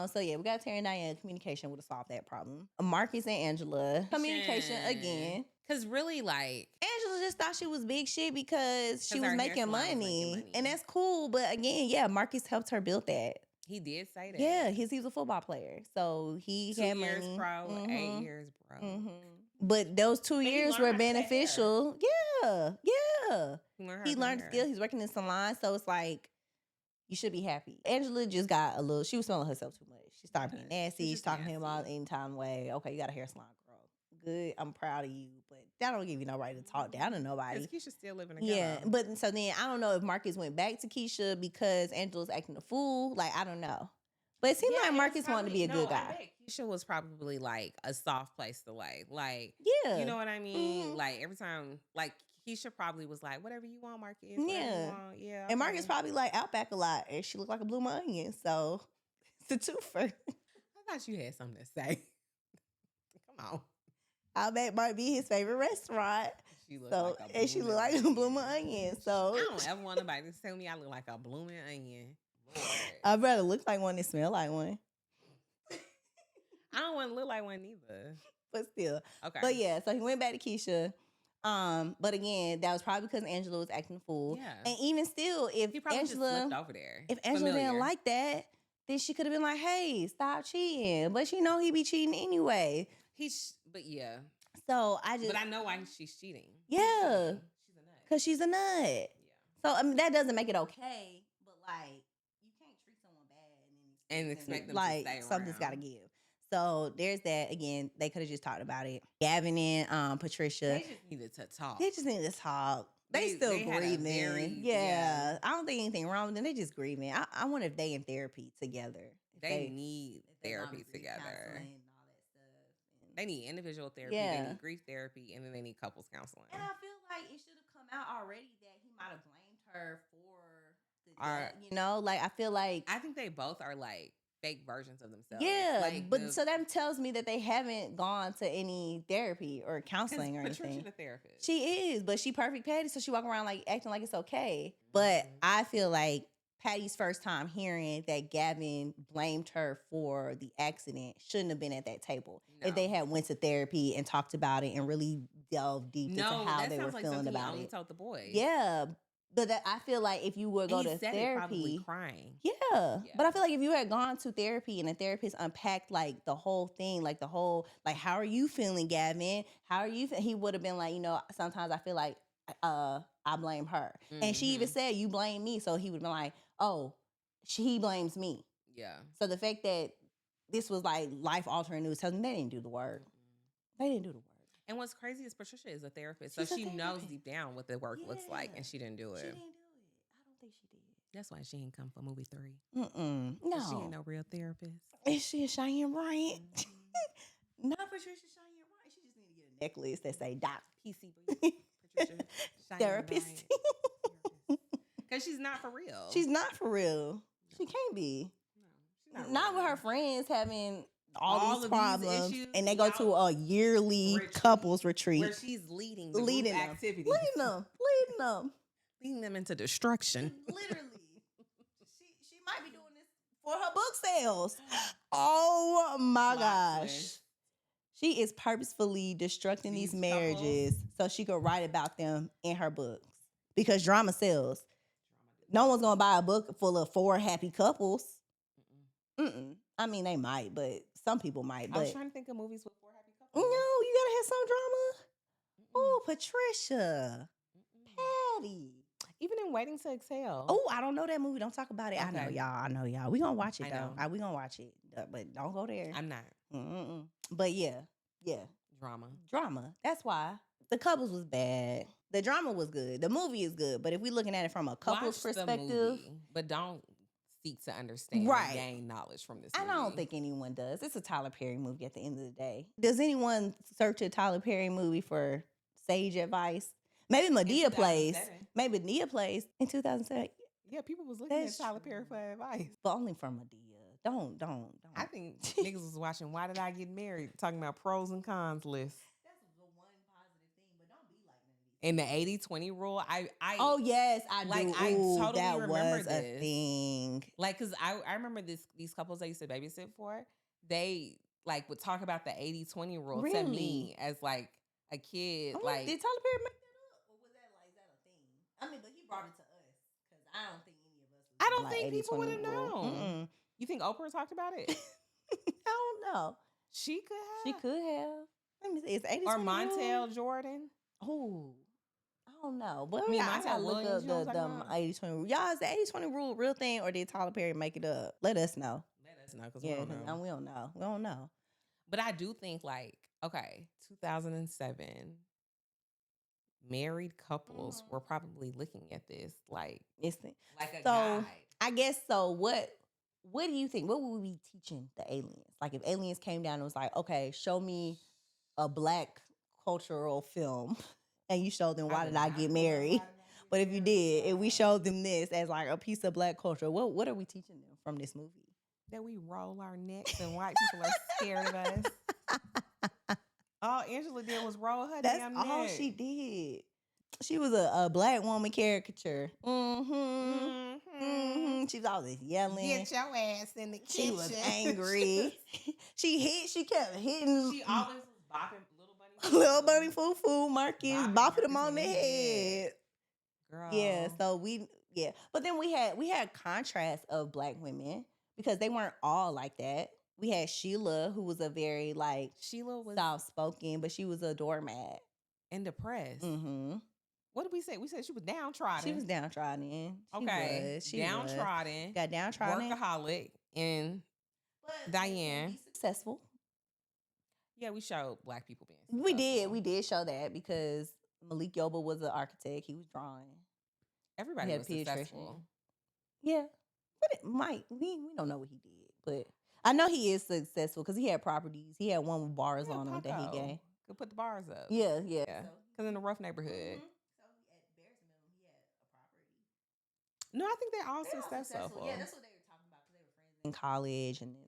Speaker 1: So yeah, we got Terry and Diane. Communication would have solved that problem. Marcus and Angela. Communication again.
Speaker 2: Because really, like,
Speaker 1: Angela just thought she was big shit because she was making money. And that's cool. But again, yeah, Marcus helped her build that.
Speaker 2: He did say that.
Speaker 1: Yeah, he was a football player. So he
Speaker 2: 2
Speaker 1: had
Speaker 2: years
Speaker 1: money.
Speaker 2: pro, 8 years bro.
Speaker 1: But those 2 years were beneficial. Yeah. He learned skills. He's working in salon. So it's like, you should be happy. Angela just got she was smelling herself too much. She started being nasty. She's talking to him all any time way. Okay, you got a hair salon, girl. Good. I'm proud of you. But that don't give you no right to talk down to nobody.
Speaker 2: Because Keisha's still living together.
Speaker 1: Yeah. But so then I don't know if Marcus went back to Keisha because Angela's acting a fool. Like, I don't know. But it seemed like Marcus wanted to be a good guy.
Speaker 2: I bet Keisha was probably like a soft place to lay. Like,
Speaker 1: yeah.
Speaker 2: You know what I mean? Like every time, like Keisha probably was like, whatever you want, Marcus. Yeah. Yeah.
Speaker 1: And Marcus probably like Outback a lot. And she looked like a blue onion. So it's a twofer.
Speaker 2: I thought you had something to say. Come on.
Speaker 1: Outback might be his favorite restaurant. She looked like a blooming onion. So
Speaker 2: I don't ever want nobody to tell me I look like a blooming onion. Lord.
Speaker 1: I'd rather look like one than smell like one.
Speaker 2: I don't want to look like one either.
Speaker 1: But still.
Speaker 2: Okay.
Speaker 1: But yeah, so he went back to Keisha. But again, that was probably because Angela was acting a fool.
Speaker 2: Yeah.
Speaker 1: And even still, if
Speaker 2: he probably
Speaker 1: Angela
Speaker 2: just slipped over there.
Speaker 1: If Angela didn't like that, then she could have been like, hey, stop cheating. But she know he be cheating anyway.
Speaker 2: But yeah.
Speaker 1: So
Speaker 2: But I know why she's cheating.
Speaker 1: Yeah.
Speaker 2: She's a nut.
Speaker 1: Because she's a nut.
Speaker 2: Yeah.
Speaker 1: So I mean that doesn't make it okay. But like
Speaker 2: and expect them
Speaker 1: like
Speaker 2: to stay
Speaker 1: something's got to
Speaker 2: around.
Speaker 1: give. So there's that. Again, they could have just talked about it. Gavin and Patricia,
Speaker 2: They just needed to talk.
Speaker 1: they just need to talk. They still
Speaker 2: they had a
Speaker 1: grieving.
Speaker 2: very-
Speaker 1: yeah. I don't think anything wrong with them. They just grieving. I wonder if they in therapy together. If
Speaker 2: They need
Speaker 1: if they gone
Speaker 2: therapy
Speaker 1: to grief
Speaker 2: together.
Speaker 1: counseling and all that stuff. And
Speaker 2: They need individual therapy. They
Speaker 1: Yeah.
Speaker 2: need grief therapy, and then they need couples counseling.
Speaker 1: And I feel like it should have come out already that he might have blamed her for the
Speaker 2: Our-
Speaker 1: death, you know? Like, I feel like
Speaker 2: I think they both are like fake versions of themselves.
Speaker 1: yeah,
Speaker 2: like
Speaker 1: but so that tells me that they haven't gone to any therapy or counseling or
Speaker 2: Patricia
Speaker 1: anything.
Speaker 2: the therapist.
Speaker 1: She is, but she perfect Patty, so she walk around like acting like it's okay. But I feel like Patty's first time hearing that Gavin blamed her for the accident shouldn't have been at that table.
Speaker 2: No.
Speaker 1: If they had went to therapy and talked about it and really delved deep into how
Speaker 2: that
Speaker 1: they
Speaker 2: sounds
Speaker 1: were
Speaker 2: like
Speaker 1: feeling
Speaker 2: something
Speaker 1: about
Speaker 2: he only
Speaker 1: it.
Speaker 2: told the boys.
Speaker 1: Yeah. But that, I feel like if you would go
Speaker 2: And he
Speaker 1: to
Speaker 2: said it probably
Speaker 1: therapy,
Speaker 2: crying.
Speaker 1: yeah. But I feel like if you had gone to therapy and the therapist unpacked like the whole thing, like the whole, like, how are you feeling, Gavin? How are you? He would have been like, you know, sometimes I feel like I blame her. And she even said, you blame me. So he would have been like, oh, he blames me.
Speaker 2: Yeah.
Speaker 1: So the fact that this was like life altering news tells me they didn't do the work. They didn't do the work.
Speaker 2: And what's crazy is Patricia is a therapist,
Speaker 1: She's
Speaker 2: so
Speaker 1: a
Speaker 2: she knows
Speaker 1: therapist.
Speaker 2: deep down what the work looks like, and she didn't do
Speaker 1: She
Speaker 2: it.
Speaker 1: didn't do it. I don't think she did.
Speaker 2: That's why she ain't come for movie 3.
Speaker 1: No.
Speaker 2: She ain't no real therapist.
Speaker 1: Is she a Cheyenne Bryant? Not Patricia Cheyenne Bryant. She just need to get a necklace that say Doc
Speaker 2: PCB. Patricia Cheyenne
Speaker 1: Therapist.
Speaker 2: Because she's not for real.
Speaker 1: She's not for real. She can't be.
Speaker 2: No, she's
Speaker 1: Not with
Speaker 2: real.
Speaker 1: her friends having all
Speaker 2: All
Speaker 1: these
Speaker 2: of these
Speaker 1: problems,
Speaker 2: issues
Speaker 1: and they go to a yearly
Speaker 2: retreat
Speaker 1: couples retreat.
Speaker 2: Where she's leading the
Speaker 1: leading
Speaker 2: group
Speaker 1: them,
Speaker 2: activities.
Speaker 1: leading
Speaker 2: Leading them into destruction.
Speaker 1: Literally, she might be doing this for her book sales. Oh my
Speaker 2: Plot
Speaker 1: gosh.
Speaker 2: twist.
Speaker 1: She is purposefully destructing these
Speaker 2: These
Speaker 1: marriages so she could write about them in her books. Because drama sells. No one's gonna buy a book full of 4 happy couples. I mean, they might, but some people might. But
Speaker 2: I was trying to think of movies with 4 happy
Speaker 1: no,
Speaker 2: couples.
Speaker 1: you gotta have some drama. Oh, Patricia, Patty.
Speaker 2: Even in Waiting to Exhale.
Speaker 1: Oh, I don't know that movie. Don't talk about it. I know
Speaker 2: Okay.
Speaker 1: y'all. I know y'all. We gonna watch it
Speaker 2: I
Speaker 1: though.
Speaker 2: know.
Speaker 1: We gonna watch it, but don't go there.
Speaker 2: I'm not.
Speaker 1: But yeah,
Speaker 2: Drama.
Speaker 1: That's why the couples was bad. The drama was good. The movie is good. But if we looking at it from a couple's
Speaker 2: Watch the
Speaker 1: perspective,
Speaker 2: movie, but don't seek to understand
Speaker 1: Right.
Speaker 2: and gain knowledge from this
Speaker 1: I
Speaker 2: movie.
Speaker 1: don't think anyone does. It's a Tyler Perry movie at the end of the day. Does anyone search a Tyler Perry movie for sage advice? Maybe Medea plays.
Speaker 2: 2007.
Speaker 1: Maybe Medea plays in 2007.
Speaker 2: Yeah, people was looking
Speaker 1: That's
Speaker 2: at Tyler Perry for advice.
Speaker 1: But only from Medea. Don't.
Speaker 2: I think niggas was watching Why Did I Get Married? Talking about pros and cons lists.
Speaker 1: That's the one positive thing, but don't be like none of these.
Speaker 2: And the 80-20 rule, I
Speaker 1: Oh yes, I
Speaker 2: like,
Speaker 1: do.
Speaker 2: I
Speaker 1: Ooh,
Speaker 2: totally
Speaker 1: that
Speaker 2: remember
Speaker 1: was a
Speaker 2: this.
Speaker 1: thing.
Speaker 2: like, cause I remember these couples I used to babysit for, they like would talk about the 80-20 rule to
Speaker 1: Really?
Speaker 2: me as like a kid.
Speaker 1: I'm
Speaker 2: Like,
Speaker 1: did Tyler Perry make that up, or was that like is that a thing? I mean, but he brought it to us because I don't think any of us. Was
Speaker 2: I don't
Speaker 1: like
Speaker 2: think people
Speaker 1: 80-20
Speaker 2: would have
Speaker 1: rule.
Speaker 2: known. You think Oprah talked about it?
Speaker 1: I don't know.
Speaker 2: She could have.
Speaker 1: She could have. Let me see. It's 80
Speaker 2: Or Montel Jordan.
Speaker 1: Oh, I don't know. But
Speaker 2: Me and
Speaker 1: I gotta
Speaker 2: Montel
Speaker 1: look
Speaker 2: Williams,
Speaker 1: up
Speaker 2: you know what I'm talking
Speaker 1: the
Speaker 2: about?
Speaker 1: 80-20 rule. Y'all, is the 80-20 rule a real thing, or did Tyler Perry make it up? Let us know.
Speaker 2: Let us know, because
Speaker 1: Yeah,
Speaker 2: we don't know.
Speaker 1: we don't know. We don't know.
Speaker 2: But I do think, like, okay, 2007, married couples were probably looking at this like
Speaker 1: It's
Speaker 2: a
Speaker 1: so.
Speaker 2: guide.
Speaker 1: I guess so. What do you think? What would we be teaching the aliens? Like if aliens came down and was like, okay, show me a black cultural film, and you showed them Why Did I Get Married? But if you did, and we showed them this as like a piece of black culture, what are we teaching them from this movie?
Speaker 2: That we roll our necks and white people are scared of us. All Angela did was roll her
Speaker 1: That's
Speaker 2: damn
Speaker 1: all
Speaker 2: neck.
Speaker 1: she did. She was a black woman caricature. She was always yelling.
Speaker 2: Get your ass in the kitchen.
Speaker 1: She was angry. She kept hitting.
Speaker 2: She always was bopping
Speaker 1: Little Bunny Foo Foo, Marcus,
Speaker 2: Bopping
Speaker 1: bopping him
Speaker 2: Marcus
Speaker 1: on the
Speaker 2: in the
Speaker 1: head.
Speaker 2: Girl.
Speaker 1: Yeah, so but then we had contrast of black women because they weren't all like that. We had Sheila, who was a very like
Speaker 2: Sheila was
Speaker 1: soft spoken, but she was a doormat.
Speaker 2: and depressed.
Speaker 1: Mm-hmm.
Speaker 2: What did we say? We said she was downtrodden.
Speaker 1: She was downtrodden.
Speaker 2: Okay.
Speaker 1: She
Speaker 2: downtrodden.
Speaker 1: got downtrodden.
Speaker 2: Workaholic and
Speaker 1: But
Speaker 2: Diane.
Speaker 1: be successful.
Speaker 2: Yeah, we showed black people being successful.
Speaker 1: We did show that because Malik Yoba was an architect. He was drawing.
Speaker 2: Everybody was successful.
Speaker 1: Yeah, but Mike, we don't know what he did, but I know he is successful because he had properties. He had one with bars on him that he gave.
Speaker 2: Could put the bars up.
Speaker 1: Yeah.
Speaker 2: Because in a rough neighborhood.
Speaker 1: So at Bearsville, he had a property.
Speaker 2: No, I think they're all successful.
Speaker 1: Yeah, that's what they were talking about because they were friends in college, and then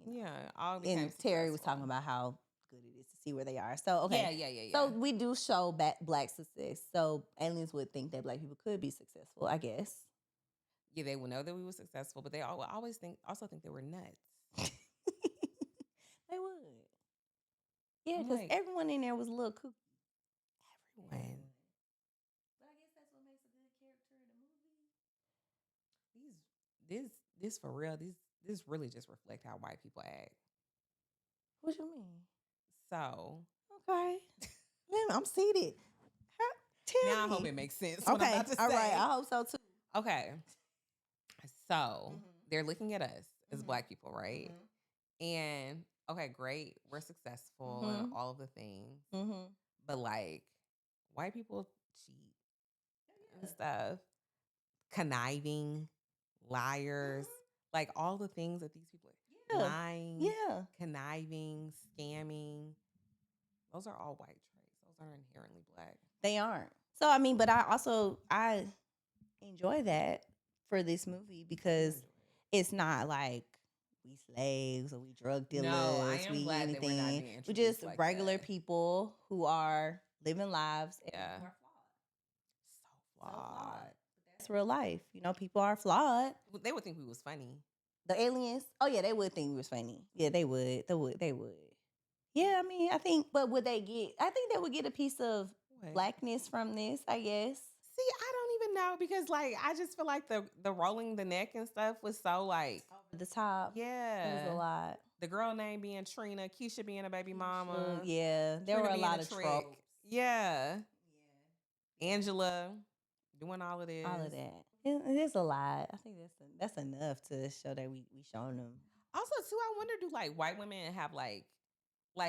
Speaker 1: they,
Speaker 2: all
Speaker 1: and Terry was talking about how good it is to see where they are. So okay,
Speaker 2: yeah.
Speaker 1: So we do show black success. So aliens would think that black people could be successful, I guess.
Speaker 2: Yeah, they would know that we were successful, but they always also think they were nuts.
Speaker 1: They would. Yeah, because everyone in there was a little kooky.
Speaker 2: Everyone.
Speaker 1: But I guess that's what makes a good character in a movie.
Speaker 2: This for real. This really just reflect how white people act.
Speaker 1: What you mean?
Speaker 2: So
Speaker 1: okay, I'm seated.
Speaker 2: Now I hope it makes sense. What I'm about to say.
Speaker 1: All right. I hope so too.
Speaker 2: Okay. So they're looking at us as black people, right? And okay, great, we're successful and all of the things, but like white people cheat and stuff, conniving, liars, like all the things that these people are lying, conniving, scamming. Those are all white traits. Those aren't inherently black.
Speaker 1: They aren't. So I mean, but I enjoy that for this movie because it's not like we slaves or we drug dealers.
Speaker 2: No, I am
Speaker 1: we
Speaker 2: glad
Speaker 1: anything.
Speaker 2: that we're not being
Speaker 1: We're just
Speaker 2: like
Speaker 1: regular
Speaker 2: that.
Speaker 1: people who are living lives and who are
Speaker 2: flawed. So flawed.
Speaker 1: But that's real life. You know, people are flawed.
Speaker 2: They would think we was funny.
Speaker 1: The aliens? Oh yeah, they would think we was funny. Yeah, they would. They would. Yeah, I mean, I think, but would they get? I think they would get a piece of blackness from this, I guess.
Speaker 2: See, I don't even know because, like, I just feel like the rolling the neck and stuff was so like
Speaker 1: over the top.
Speaker 2: Yeah,
Speaker 1: it was a lot.
Speaker 2: The girl name being Trina, Keisha being a baby mama.
Speaker 1: Yeah, there were a lot of tropes.
Speaker 2: Yeah, Angela doing all of this.
Speaker 1: All of that. It is a lot. I think that's enough to show that we showing them.
Speaker 2: Also, too, I wonder, do like white women have like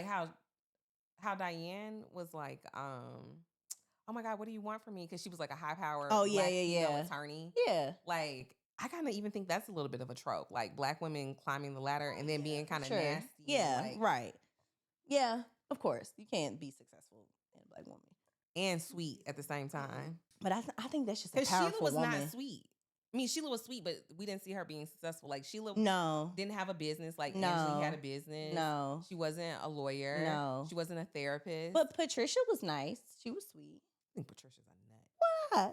Speaker 2: how Diane was like, oh my God, what do you want from me? Because she was like a high powered attorney.
Speaker 1: Yeah.
Speaker 2: Like, I kind of even think that's a little bit of a trope. Like black women climbing the ladder and then being kind of nasty.
Speaker 1: Yeah,
Speaker 2: like,
Speaker 1: right. Yeah, of course. You can't be successful in a black woman.
Speaker 2: And sweet at the same time.
Speaker 1: But I think that's just a powerful woman. Because
Speaker 2: Sheila was not sweet. I mean, Sheila was sweet, but we didn't see her being successful. Like, Sheila didn't have a business. Like, Angela had a business.
Speaker 1: No.
Speaker 2: She wasn't a lawyer.
Speaker 1: No.
Speaker 2: She wasn't a therapist.
Speaker 1: But Patricia was nice. She was sweet.
Speaker 2: I think Patricia's a nut.
Speaker 1: Why?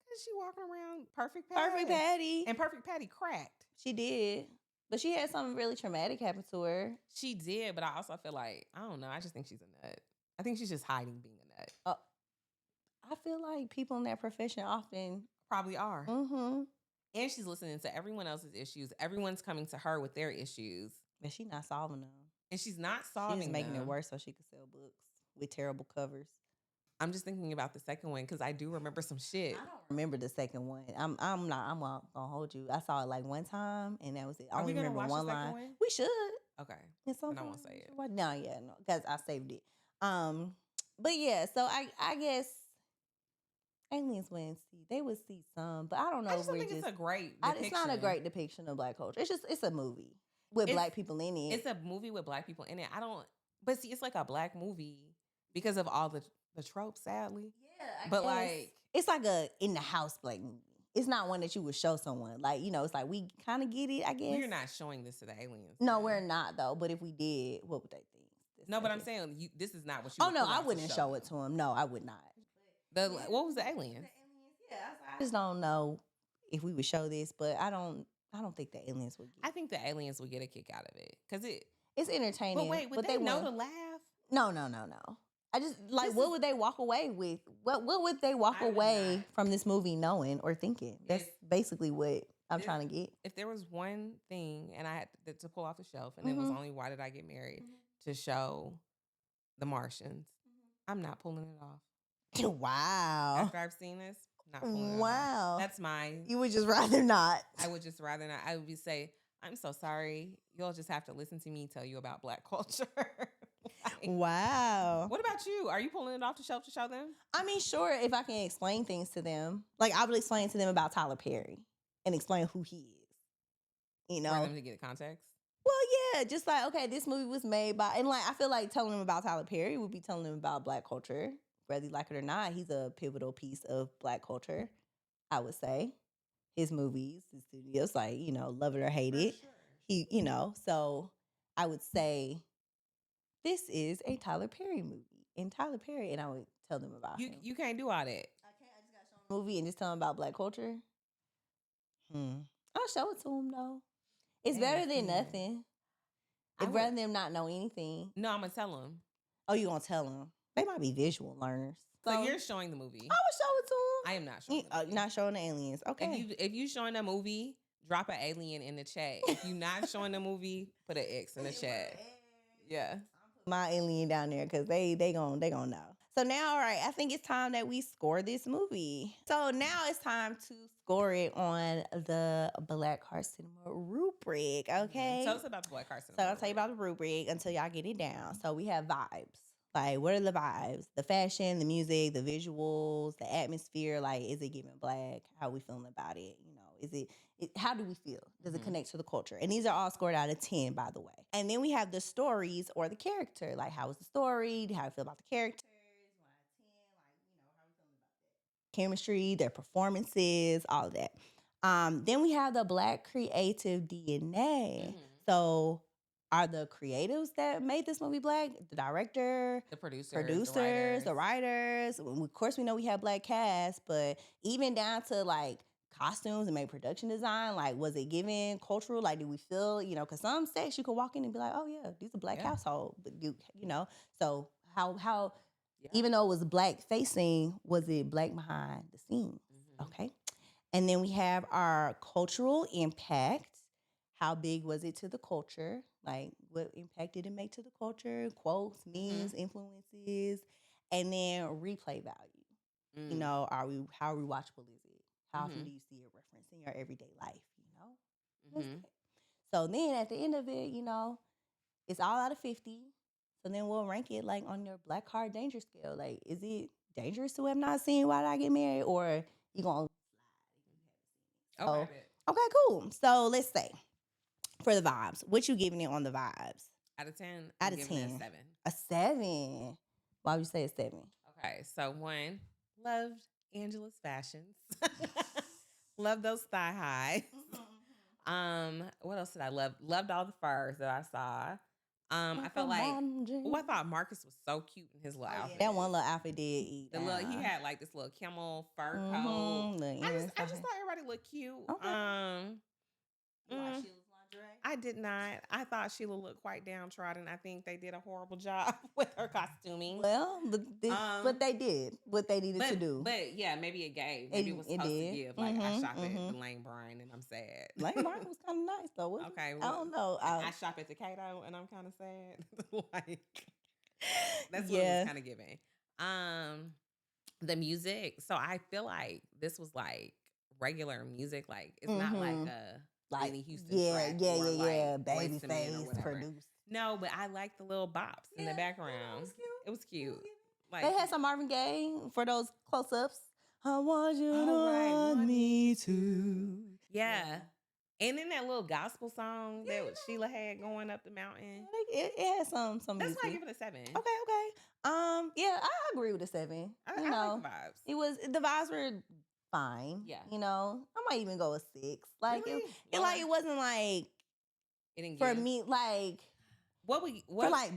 Speaker 2: Because she walking around perfect Patty.
Speaker 1: Perfect Patty.
Speaker 2: And perfect Patty cracked.
Speaker 1: She did. But she had something really traumatic happen to her.
Speaker 2: She did, but I also feel like, I don't know, I just think she's a nut. I think she's just hiding being a nut.
Speaker 1: I feel like people in that profession often
Speaker 2: probably are.
Speaker 1: Mm-hmm.
Speaker 2: And she's listening to everyone else's issues. Everyone's coming to her with their issues.
Speaker 1: But she's not solving them.
Speaker 2: And she's not solving them.
Speaker 1: She's making it worse so she could sell books with terrible covers.
Speaker 2: I'm just thinking about the second one because I do remember some shit.
Speaker 1: I don't remember the second one. I'm gonna hold you. I saw it like one time and that was it. I only remember one line. We should.
Speaker 2: Okay.
Speaker 1: It's
Speaker 2: I won't say it.
Speaker 1: No, because I saved it. But yeah, so I guess aliens wouldn't see. They would see some, but I don't know.
Speaker 2: I just don't think it's a great depiction.
Speaker 1: It's not a great depiction of black culture. It's a movie with black people in it.
Speaker 2: It's a movie with black people in it. But see, it's like a black movie because of all the tropes, sadly.
Speaker 1: Yeah,
Speaker 2: but like
Speaker 1: it's like a in the house black movie. It's not one that you would show someone. Like, it's like we kind of get it, I guess.
Speaker 2: We're not showing this to the aliens.
Speaker 1: No, we're not though. But if we did, what would they think?
Speaker 2: No, but I'm saying this is not what you.
Speaker 1: Oh no, I wouldn't show it to them. No, I would not.
Speaker 2: What was the aliens?
Speaker 1: Yeah, I just don't know if we would show this, but I don't think the aliens would get.
Speaker 2: I think the aliens would get a kick out of it because
Speaker 1: it's entertaining.
Speaker 2: But wait, would they know to laugh?
Speaker 1: No. I just what would they walk away with? What would they walk away from this movie knowing or thinking? That's basically what I'm trying to get.
Speaker 2: If there was one thing and I had to pull off the shelf, and it was only Why Did I Get Married to show the Martians, I'm not pulling it off.
Speaker 1: Wow.
Speaker 2: After I've seen this, not pulling it off.
Speaker 1: Wow.
Speaker 2: That's my.
Speaker 1: You would just rather not.
Speaker 2: I would just rather not. I would say, I'm so sorry. You'll just have to listen to me tell you about Black culture.
Speaker 1: Wow.
Speaker 2: What about you? Are you pulling it off the shelf to show them?
Speaker 1: I mean, sure, if I can explain things to them. Like, I will explain to them about Tyler Perry and explain who he is. You know?
Speaker 2: For them to get context?
Speaker 1: Well, yeah, just like, okay, this movie was made by, and like, I feel like telling them about Tyler Perry would be telling them about Black culture. Whether you like it or not, he's a pivotal piece of Black culture, I would say. His movies, his studios, like, love it or hate it.
Speaker 2: Sure.
Speaker 1: So I would say this is a Tyler Perry movie. And Tyler Perry, and I would tell them about him.
Speaker 2: You can't do all that.
Speaker 1: I can't. I just got to show them a movie and just tell them about Black culture. I'll show it to them, though. It's better than nothing. It's rather than not know anything.
Speaker 2: No, I'm going to tell them.
Speaker 1: Oh, you going to tell them? They might be visual learners.
Speaker 2: So you're showing the movie.
Speaker 1: I would show it to them.
Speaker 2: I am not showing the movie.
Speaker 1: Not showing the aliens. Okay.
Speaker 2: If you showing a movie, drop an alien in the chat. If you're not showing the movie, put an X in the chat. Yeah.
Speaker 1: My alien down there because they gonna know. So now, all right, I think it's time that we score this movie. So now it's time to score it on the Black Heart Cinema rubric. Okay.
Speaker 2: Tell us about the Black Heart Cinema.
Speaker 1: So I'll tell you about the rubric until y'all get it down. So we have vibes. Like, what are the vibes? The fashion, the music, the visuals, the atmosphere. Like, is it giving Black? How are we feeling about it? How do we feel? Does it connect to the culture? And these are all scored out of 10, by the way. And then we have the stories or the character. Like, how was the story? How do you feel about the characters? 1 out of 10. Like, how are we feeling about that? Chemistry, their performances, all of that. Then we have the Black creative DNA. So are the creatives that made this movie Black? The director,
Speaker 2: the producers,
Speaker 1: the writers. Of course, we know we have Black cast, but even down to like costumes and maybe production design, like, was it given cultural? Like, do we feel, because some sets you could walk in and be like, oh yeah, these are Black household, but so how even though it was Black facing, was it Black behind the scenes? Okay. And then we have our cultural impact. How big was it to the culture? Like, what impact did it make to the culture? Quotes, memes, influences, and then replay value. How rewatchable is it? How often do you see a reference in your everyday life? So then at the end of it, it's all out of 50. So then we'll rank it like on your Black Heart danger scale. Like, is it dangerous to have not seen Why Did I Get Married? Or you gonna slide? Okay, cool. So let's say for the vibes, what you giving it on the vibes?
Speaker 2: Out of 10?
Speaker 1: Out of 10.
Speaker 2: A 7.
Speaker 1: A 7. Why would you say a 7?
Speaker 2: Okay, so 1, loved Angela's fashions. Loved those thigh highs. What else did I love? Loved all the furs that I saw. I felt like, I thought Marcus was so cute in his little outfit.
Speaker 1: That one little outfit did eat.
Speaker 2: He had like this little camel fur coat. I just thought everybody looked cute.
Speaker 1: Okay.
Speaker 2: I did not. I thought Sheila looked quite downtrodden. I think they did a horrible job with her costuming.
Speaker 1: Well, but they did what they needed to do.
Speaker 2: But yeah, maybe it gave. Maybe it was supposed to give. Like, I shop at the Lane Bryant and I'm sad.
Speaker 1: Lane Bryant was kind of nice though.
Speaker 2: Okay.
Speaker 1: Well, I don't know.
Speaker 2: I shop at Decato and I'm kind of sad. Like, that's what it was kind of giving. The music. So I feel like this was like regular music. Like, it's not like a Whitney Houston track.
Speaker 1: Babyface produced.
Speaker 2: No, but I like the little bops in the background. It was cute. Like,
Speaker 1: they had some Marvin Gaye for those close-ups. I want you to want me to.
Speaker 2: Yeah. And then that little gospel song that Sheila had going up the mountain.
Speaker 1: It had some
Speaker 2: That's
Speaker 1: music.
Speaker 2: why I give it a 7.
Speaker 1: Okay. Yeah, I agree with a 7.
Speaker 2: I like the vibes.
Speaker 1: The vibes were fine.
Speaker 2: Yeah.
Speaker 1: I might even go a 6. Like,
Speaker 2: really?
Speaker 1: it wasn't like,
Speaker 2: it didn't
Speaker 1: for me, like,
Speaker 2: what
Speaker 1: like,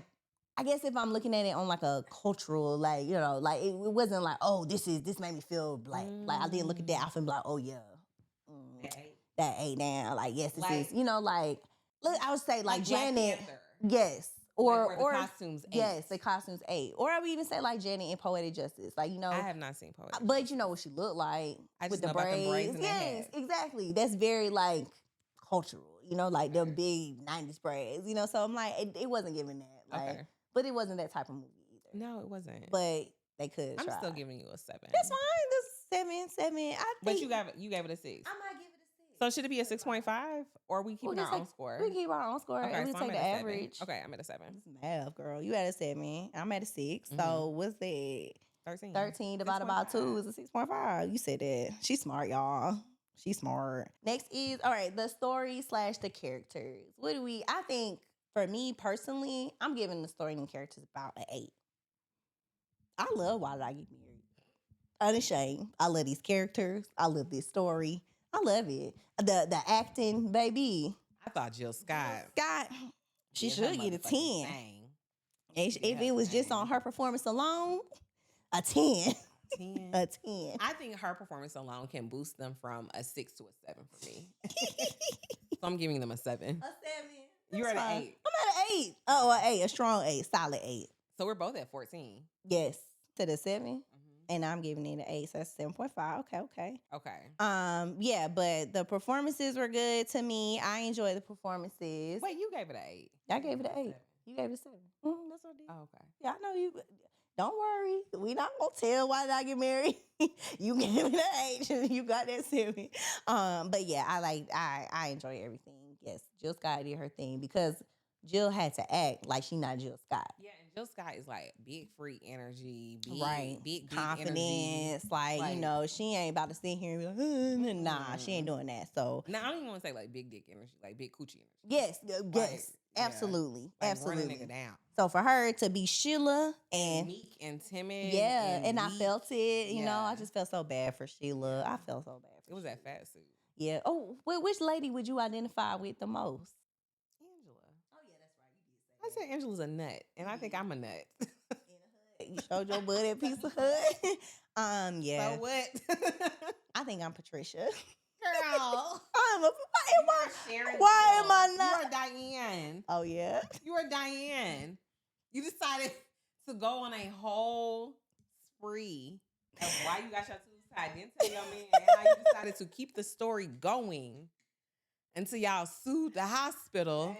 Speaker 1: I guess if I'm looking at it on like a cultural, like, like, it wasn't like, oh, this made me feel Black. Like, I didn't look at that outfit and be like, oh yeah, that 8 down. Like, yes, this is, like, look, I would say like Janet. Yes. Or
Speaker 2: the costumes 8.
Speaker 1: Yes, the costumes 8. Or I would even say like Janet in Poetic Justice. Like,
Speaker 2: I have not seen Poetic Justice.
Speaker 1: But you know what she looked like with the
Speaker 2: braids.
Speaker 1: Yes, exactly. That's very like cultural, like them big 90s braids, So I'm like, it wasn't giving that. Like, but it wasn't that type of movie either.
Speaker 2: No, it wasn't.
Speaker 1: But they could
Speaker 2: I'm
Speaker 1: try.
Speaker 2: still giving you a 7.
Speaker 1: That's fine. That's 7. I think.
Speaker 2: But you gave it a 6.
Speaker 1: I might give it a 6.
Speaker 2: So should it be a 6.5 or we keeping our own score?
Speaker 1: We keep our own score
Speaker 2: Okay,
Speaker 1: and we
Speaker 2: so
Speaker 1: take
Speaker 2: I'm
Speaker 1: the
Speaker 2: at a 7.
Speaker 1: average.
Speaker 2: Okay, I'm at a 7.
Speaker 1: It's math, girl. You at a 7. I'm at a 6. So what's that?
Speaker 2: 13.
Speaker 1: 13 divided by 2 is a 6.5. You said that. She's smart, y'all. She's smart. Next is, all right, the story / the characters. I think, for me personally, I'm giving the story and characters about an 8. I love Why Did I Get Married? Unashamed. I love these characters. I love this story. I love it. The acting, baby.
Speaker 2: I thought Jill Scott.
Speaker 1: She should get a 10.
Speaker 2: Thing.
Speaker 1: If it was just on her performance alone, a 10.
Speaker 2: 10.
Speaker 1: A 10.
Speaker 2: I think her performance alone can boost them from a 6 to a 7 for me. So I'm giving them a 7.
Speaker 1: A 7.
Speaker 2: You're at an 8.
Speaker 1: I'm at an 8. Oh, an 8. A strong 8. Solid 8.
Speaker 2: So we're both at 14.
Speaker 1: Yes. To the 7. And I'm giving it an 8. So that's 7.5. Okay. Yeah, but the performances were good to me. I enjoy the performances.
Speaker 2: Wait, you gave it an 8.
Speaker 1: I gave it an 8. You gave it a 7. That's what I did.
Speaker 2: Oh, okay.
Speaker 1: Yeah, I know you. Don't worry. We not gonna tell Why Did I Get Married. You gave it an 8. You got that 7. But yeah, I enjoy everything. Yes, Jill Scott did her thing because Jill had to act like she not Jill Scott.
Speaker 2: Yeah, and Jill Scott is like big free energy, big
Speaker 1: confidence.
Speaker 2: energy.
Speaker 1: Like, you know, she ain't about to sit here and be like, nah, she ain't doing that. So
Speaker 2: now I don't even want to say like big dick energy, like big coochie energy.
Speaker 1: Yes,
Speaker 2: Like,
Speaker 1: absolutely,
Speaker 2: like
Speaker 1: absolutely.
Speaker 2: Run a nigga down.
Speaker 1: So for her to be Sheila and
Speaker 2: meek and timid,
Speaker 1: and I
Speaker 2: weak.
Speaker 1: felt it. You know, I just felt so bad for Sheila. I felt so bad.
Speaker 2: It was that fat suit.
Speaker 1: Yeah. Oh, which lady would you identify with the most?
Speaker 2: Angela. Oh yeah, that's right. You did say. I said Angela's a nut, and I think I'm a nut.
Speaker 1: You showed your butt at Pizza Hut. Yeah.
Speaker 2: So what?
Speaker 1: I think I'm Patricia.
Speaker 2: Girl,
Speaker 1: why am I not?
Speaker 2: You are Diane.
Speaker 1: Oh yeah.
Speaker 2: You are Diane. You decided to go on a whole spree of why you got your tubes tied. Didn't tell your man how you decided to keep the story going until y'all sued the hospital.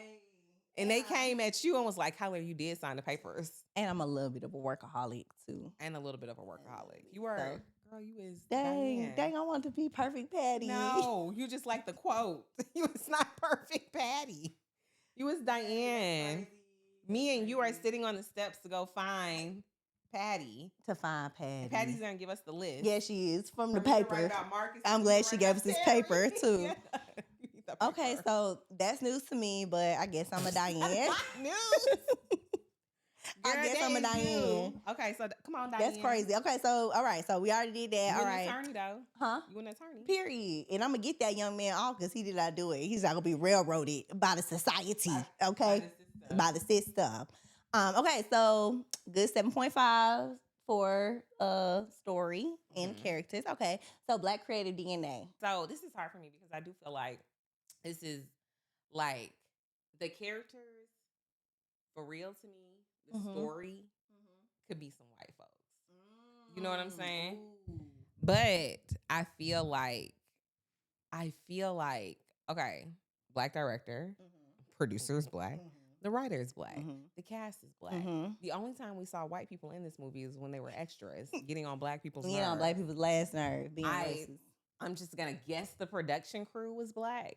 Speaker 2: And they came at you and was like, however, you did sign the papers.
Speaker 1: And I'm a little bit of a workaholic too.
Speaker 2: And a little bit of a workaholic. You are, girl, you is
Speaker 1: dang, I want to be perfect Patty.
Speaker 2: No, you just like the quote. You was not perfect Patty. You was Diane. Me and you are sitting on the steps to go find Patty.
Speaker 1: To find Patty.
Speaker 2: And Patty's going to give us the list.
Speaker 1: Yeah, she is. From the paper.
Speaker 2: Marcus,
Speaker 1: I'm glad she gave us this paper too.
Speaker 2: Yeah.
Speaker 1: Okay, so that's news to me, but I guess I'm a Diane.
Speaker 2: News.
Speaker 1: I guess I'm a Diane.
Speaker 2: Okay, so come on, Diane.
Speaker 1: That's crazy. Okay, so all right, so we already did that.
Speaker 2: You
Speaker 1: all right,
Speaker 2: an attorney though,
Speaker 1: huh?
Speaker 2: You an attorney?
Speaker 1: Period. And I'm gonna get that young man off because he did not do it. He's not gonna be railroaded by the society. Okay, by the system. Okay, so good 7.5 for story and characters. Okay, so Black creative DNA.
Speaker 2: So this is hard for me because I do feel like this is like the characters for real to me. The story could be some white folks. You know what I'm saying? But I feel like, okay, Black director, producer is Black, the writer is Black, the cast is Black. The only time we saw white people in this movie is when they were extras, getting on Black people's nerves.
Speaker 1: On Black people's last nerve, being racist.
Speaker 2: I'm just going to guess the production crew was Black.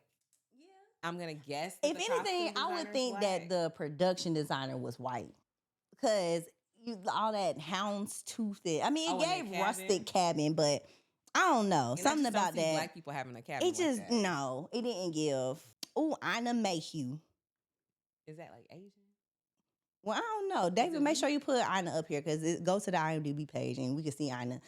Speaker 2: Yeah. I'm going to guess.
Speaker 1: If anything, I would think that the production designer was white. Because all that houndstooth. I mean, it gave rustic cabin, but I don't know.
Speaker 2: And
Speaker 1: something about that.
Speaker 2: Black people having a cabin.
Speaker 1: It just, no, it didn't give. Oh, Ina Mayhew.
Speaker 2: Is that like Asian?
Speaker 1: Well, I don't know. David, make sure you put Ina up here because it goes to the IMDb page and we can see Ina.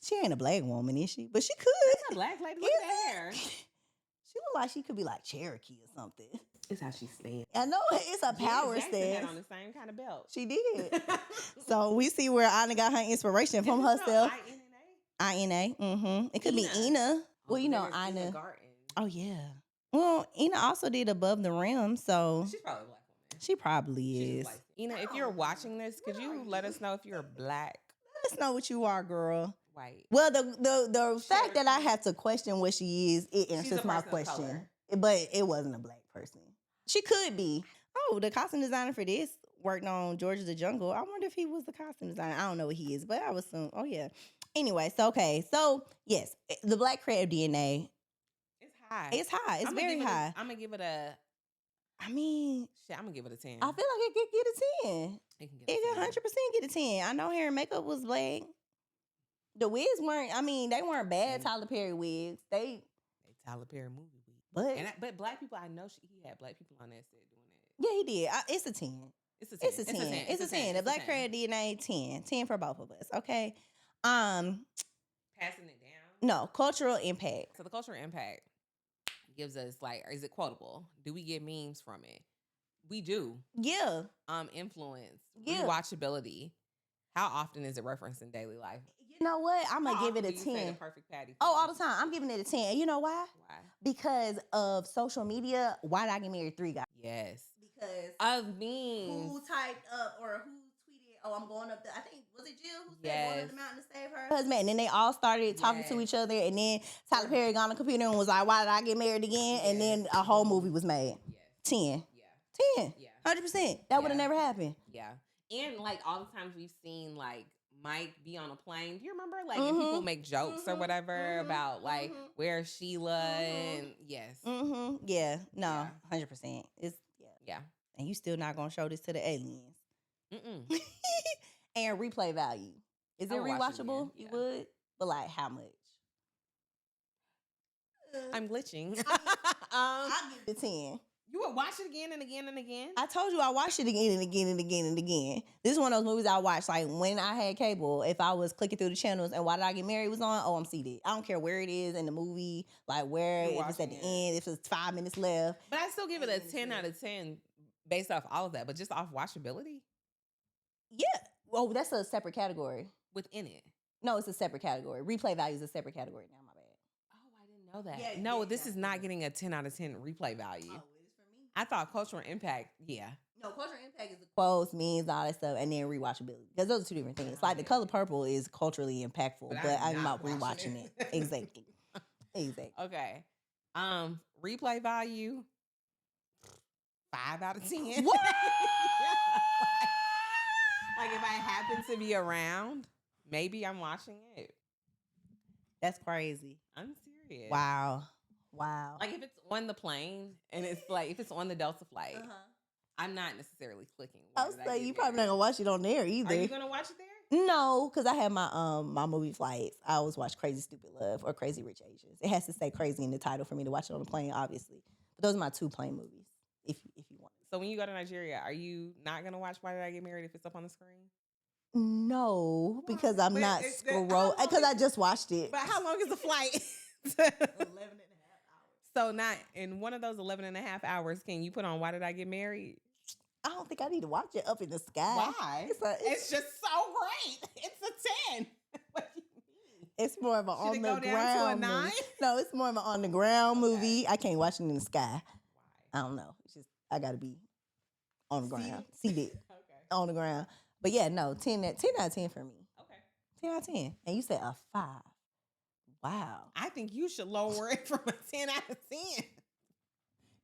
Speaker 1: She ain't a Black woman, is she? But she could.
Speaker 2: That's a Black lady. Look at that hair.
Speaker 1: She look like she could be like Cherokee or something.
Speaker 2: It's how she stands.
Speaker 1: I know it's a power stance.
Speaker 2: Had on the same kind of belt.
Speaker 1: She did. So we see where Ina got her inspiration from herself. INA. It could be Ina. Well, you know Ina. Oh yeah. Well, Ina also did Above the Rim, so
Speaker 2: she's probably a Black woman.
Speaker 1: She probably is.
Speaker 2: Ina, if you're watching this, could you let us know if you're Black?
Speaker 1: Let us know what you are, girl.
Speaker 2: White.
Speaker 1: Well, the fact that I have to question what she is, it answers my question. But it wasn't a Black person. She could be. Oh, the costume designer for this worked on George of the Jungle. I wonder if he was the costume designer. I don't know what he is, but I was assume. Oh yeah. Anyway, so yes, the Black creative DNA.
Speaker 2: high.
Speaker 1: It's high. It's very high.
Speaker 2: I'm gonna give it a.
Speaker 1: I mean,
Speaker 2: shit. I'm gonna give it a 10.
Speaker 1: I feel like it could get a 10.
Speaker 2: It can get
Speaker 1: It
Speaker 2: a 10.
Speaker 1: 100% get a 10. I know hair and makeup was black. The wigs weren't. I mean, they weren't bad Tyler Perry wigs. They
Speaker 2: Tyler Perry movie week.
Speaker 1: But
Speaker 2: but black people, I know he had black people on that set doing it.
Speaker 1: Yeah, he did. It's a 10. It's a 10. It's a 10. The Black Credit DNA 10. 10 for both of us. Okay.
Speaker 2: Passing it down.
Speaker 1: No, cultural impact.
Speaker 2: So the cultural impact gives us like, is it quotable? Do we get memes from it? We do.
Speaker 1: Yeah.
Speaker 2: Influence.
Speaker 1: Yeah.
Speaker 2: Rewatchability. How often is it referenced in daily life?
Speaker 1: You know what? I'm gonna give it a 10.
Speaker 2: Say the perfect patty.
Speaker 1: Oh, all the time. I'm giving it a 10. You know why?
Speaker 2: Why?
Speaker 1: Because of social media. Why Did I Get Married 3 guys?
Speaker 2: Yes.
Speaker 1: Because
Speaker 2: of memes.
Speaker 1: Who typed up or who tweeted, oh, I'm going up I think, was it Jill who said going up the mountain to save her husband? And then they all started talking to each other. And then Tyler Perry got on the computer and was like, why did I get married again? And then a whole movie was made. 10. 10. 100%. That would have never happened.
Speaker 2: Yeah. And like all the times we've seen like Mike be on a plane. Do you remember like if people make jokes or whatever about like where's Sheila and yes.
Speaker 1: Yeah. No, 100%. It's
Speaker 2: yeah.
Speaker 1: And you still not gonna show this to the aliens. And replay value. Is it rewatchable? You would? But like how much?
Speaker 2: I'm glitching.
Speaker 1: I'll give it a 10.
Speaker 2: You would watch it again and again and again?
Speaker 1: I told you I watched it again and again and again and again. This is one of those movies I watched like when I had cable. If I was clicking through the channels and Why Did I Get Married was on, oh, I'm seated. I don't care where it is in the movie, like where, if it's at the end, if it's 5 minutes left.
Speaker 2: But I still give it a 10 out of 10 based off all of that, but just off watchability?
Speaker 1: Yeah. Well, that's a separate category.
Speaker 2: Within it?
Speaker 1: No, it's a separate category. Replay value is a separate category now, my bad.
Speaker 2: Oh, I didn't know that. Yeah, no, this is not getting a 10 out of 10 replay value. Oh, it is for me. I thought cultural impact,
Speaker 1: No, cultural impact is the quotes, memes, all that stuff, and then rewatchability. Because those are two different things. Like The Color Purple is culturally impactful, but I'm about rewatching it. Exactly.
Speaker 2: Okay. Replay value, 5 out of 10.
Speaker 1: What?
Speaker 2: Like if I happen to be around, maybe I'm watching it.
Speaker 1: That's crazy.
Speaker 2: I'm serious.
Speaker 1: Wow.
Speaker 2: Like if it's on the plane and it's like if it's on the Delta flight, I'm not necessarily clicking.
Speaker 1: I was saying you probably not gonna watch it on there either.
Speaker 2: Are you gonna watch it there?
Speaker 1: No, because I have my my movie flights. I always watch Crazy Stupid Love or Crazy Rich Asians. It has to say crazy in the title for me to watch it on the plane, obviously. But those are my 2 plane movies. If you want.
Speaker 2: So when you go to Nigeria, are you not gonna watch Why Did I Get Married if it's up on the screen?
Speaker 1: No, because I'm not scrolling. Because I just watched it.
Speaker 2: But how long is the flight?
Speaker 1: 11 and a half hours.
Speaker 2: So not in one of those 11 and a half hours, can you put on Why Did I Get Married?
Speaker 1: I don't think I need to watch it up in the sky.
Speaker 2: Why? It's just so great. It's a 10. What do you mean?
Speaker 1: It's more of an
Speaker 2: Should
Speaker 1: on the ground movie. No, it's more of an on the ground movie. I can't watch it in the sky. Why? I don't know. It's just I gotta be on the ground. Seated. Okay. On the ground. But yeah, no, 10 out of 10 for me.
Speaker 2: Okay.
Speaker 1: 10 out of 10. And you said a 5. Wow.
Speaker 2: I think you should lower it from a 10 out of 10.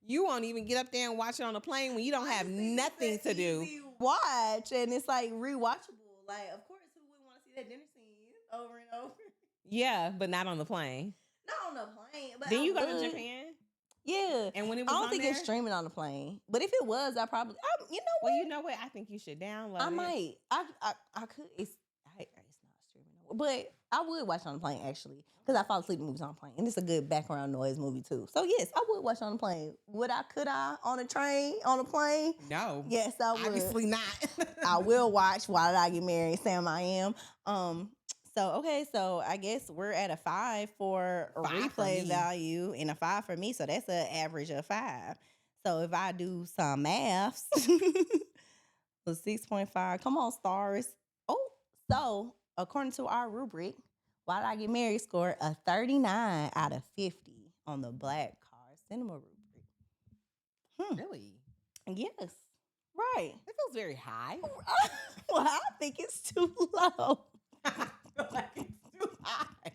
Speaker 2: You won't even get up there and watch it on a plane when you don't have nothing to do.
Speaker 1: Watch, and it's like rewatchable. Like, of course, who wouldn't want to see that dinner scene over and over?
Speaker 2: Yeah, but not on the plane.
Speaker 1: Not on the plane. But
Speaker 2: then you go to Japan?
Speaker 1: Yeah.
Speaker 2: And when it was
Speaker 1: I don't think it's streaming on the plane. But if it was, you know what?
Speaker 2: Well, you know what? I think you should download it.
Speaker 1: I might. I could. It's not streaming. But I would watch it on the plane, actually. Because I fall asleep in movies on the plane. And it's a good background noise movie, too. So, yes, I would watch it on the plane. Could I on a train, on a plane?
Speaker 2: No.
Speaker 1: Yes, I would.
Speaker 2: Obviously not.
Speaker 1: I will watch Why Did I Get Married? Sam I Am. So I guess we're at a 5 for replay value and a 5 for me. So that's an average of 5. So if I do some maths, 6.5. Come on, stars. Oh, so according to our rubric, Why Did I Get Married scored a 39 out of 50 on the Black Card Cinema rubric.
Speaker 2: Really?
Speaker 1: Yes. Right.
Speaker 2: That feels very high.
Speaker 1: Well, I think it's too low.
Speaker 2: I feel like it's too high. I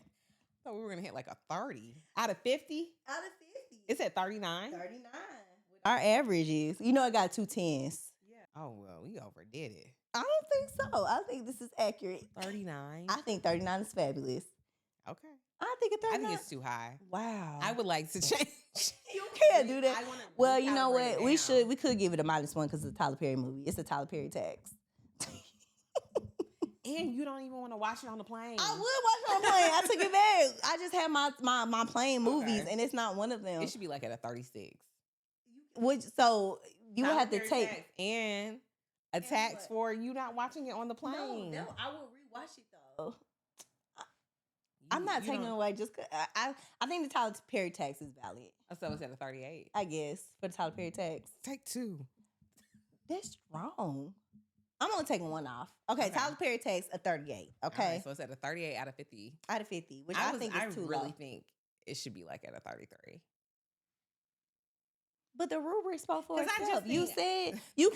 Speaker 2: thought we were going to hit like a 30. Out of 50?
Speaker 1: Out of 50.
Speaker 2: It's at 39?
Speaker 1: 39. Our average is, I got 2 10s.
Speaker 2: Yeah. Oh, well, we overdid it.
Speaker 1: I don't think so. I think this is accurate.
Speaker 2: 39?
Speaker 1: I think 39 is fabulous.
Speaker 2: Okay.
Speaker 1: I think a 39.
Speaker 2: I think it's too high.
Speaker 1: Wow.
Speaker 2: I would like to change.
Speaker 1: You can't do that.
Speaker 2: I wanna
Speaker 1: Well, you know
Speaker 2: recalibrate it
Speaker 1: what? We
Speaker 2: down.
Speaker 1: could give it a -1 because it's a Tyler Perry movie. It's a Tyler Perry tax.
Speaker 2: And you don't even want to watch it on the plane.
Speaker 1: I would watch it on the plane. I took it back. I just have my plane movies,
Speaker 2: Okay.
Speaker 1: and it's not one of them.
Speaker 2: It should be like at a 36.
Speaker 1: So you would
Speaker 2: Tyler
Speaker 1: have to
Speaker 2: Perry
Speaker 1: take.
Speaker 2: tax and a
Speaker 1: And
Speaker 2: tax
Speaker 1: what?
Speaker 2: for you not watching it on the plane.
Speaker 1: No, I will rewatch it though. I'm not
Speaker 2: You
Speaker 1: taking it
Speaker 2: don't-
Speaker 1: away just 'cause I think the Tyler Perry tax is valid.
Speaker 2: So it's at a 38.
Speaker 1: I guess for the Tyler Perry tax.
Speaker 2: Take 2.
Speaker 1: That's wrong. I'm only taking one off. Okay,
Speaker 2: Okay.
Speaker 1: Tyler Perry tax a 38.
Speaker 2: All
Speaker 1: Okay,
Speaker 2: right, so it's at a 38 out of 50.
Speaker 1: out of 50, which I think is too
Speaker 2: really
Speaker 1: low.
Speaker 2: think it should be like at a 33.
Speaker 1: But the rubric spoke for
Speaker 2: 'Cause I
Speaker 1: itself.
Speaker 2: just
Speaker 1: You
Speaker 2: think-
Speaker 1: said you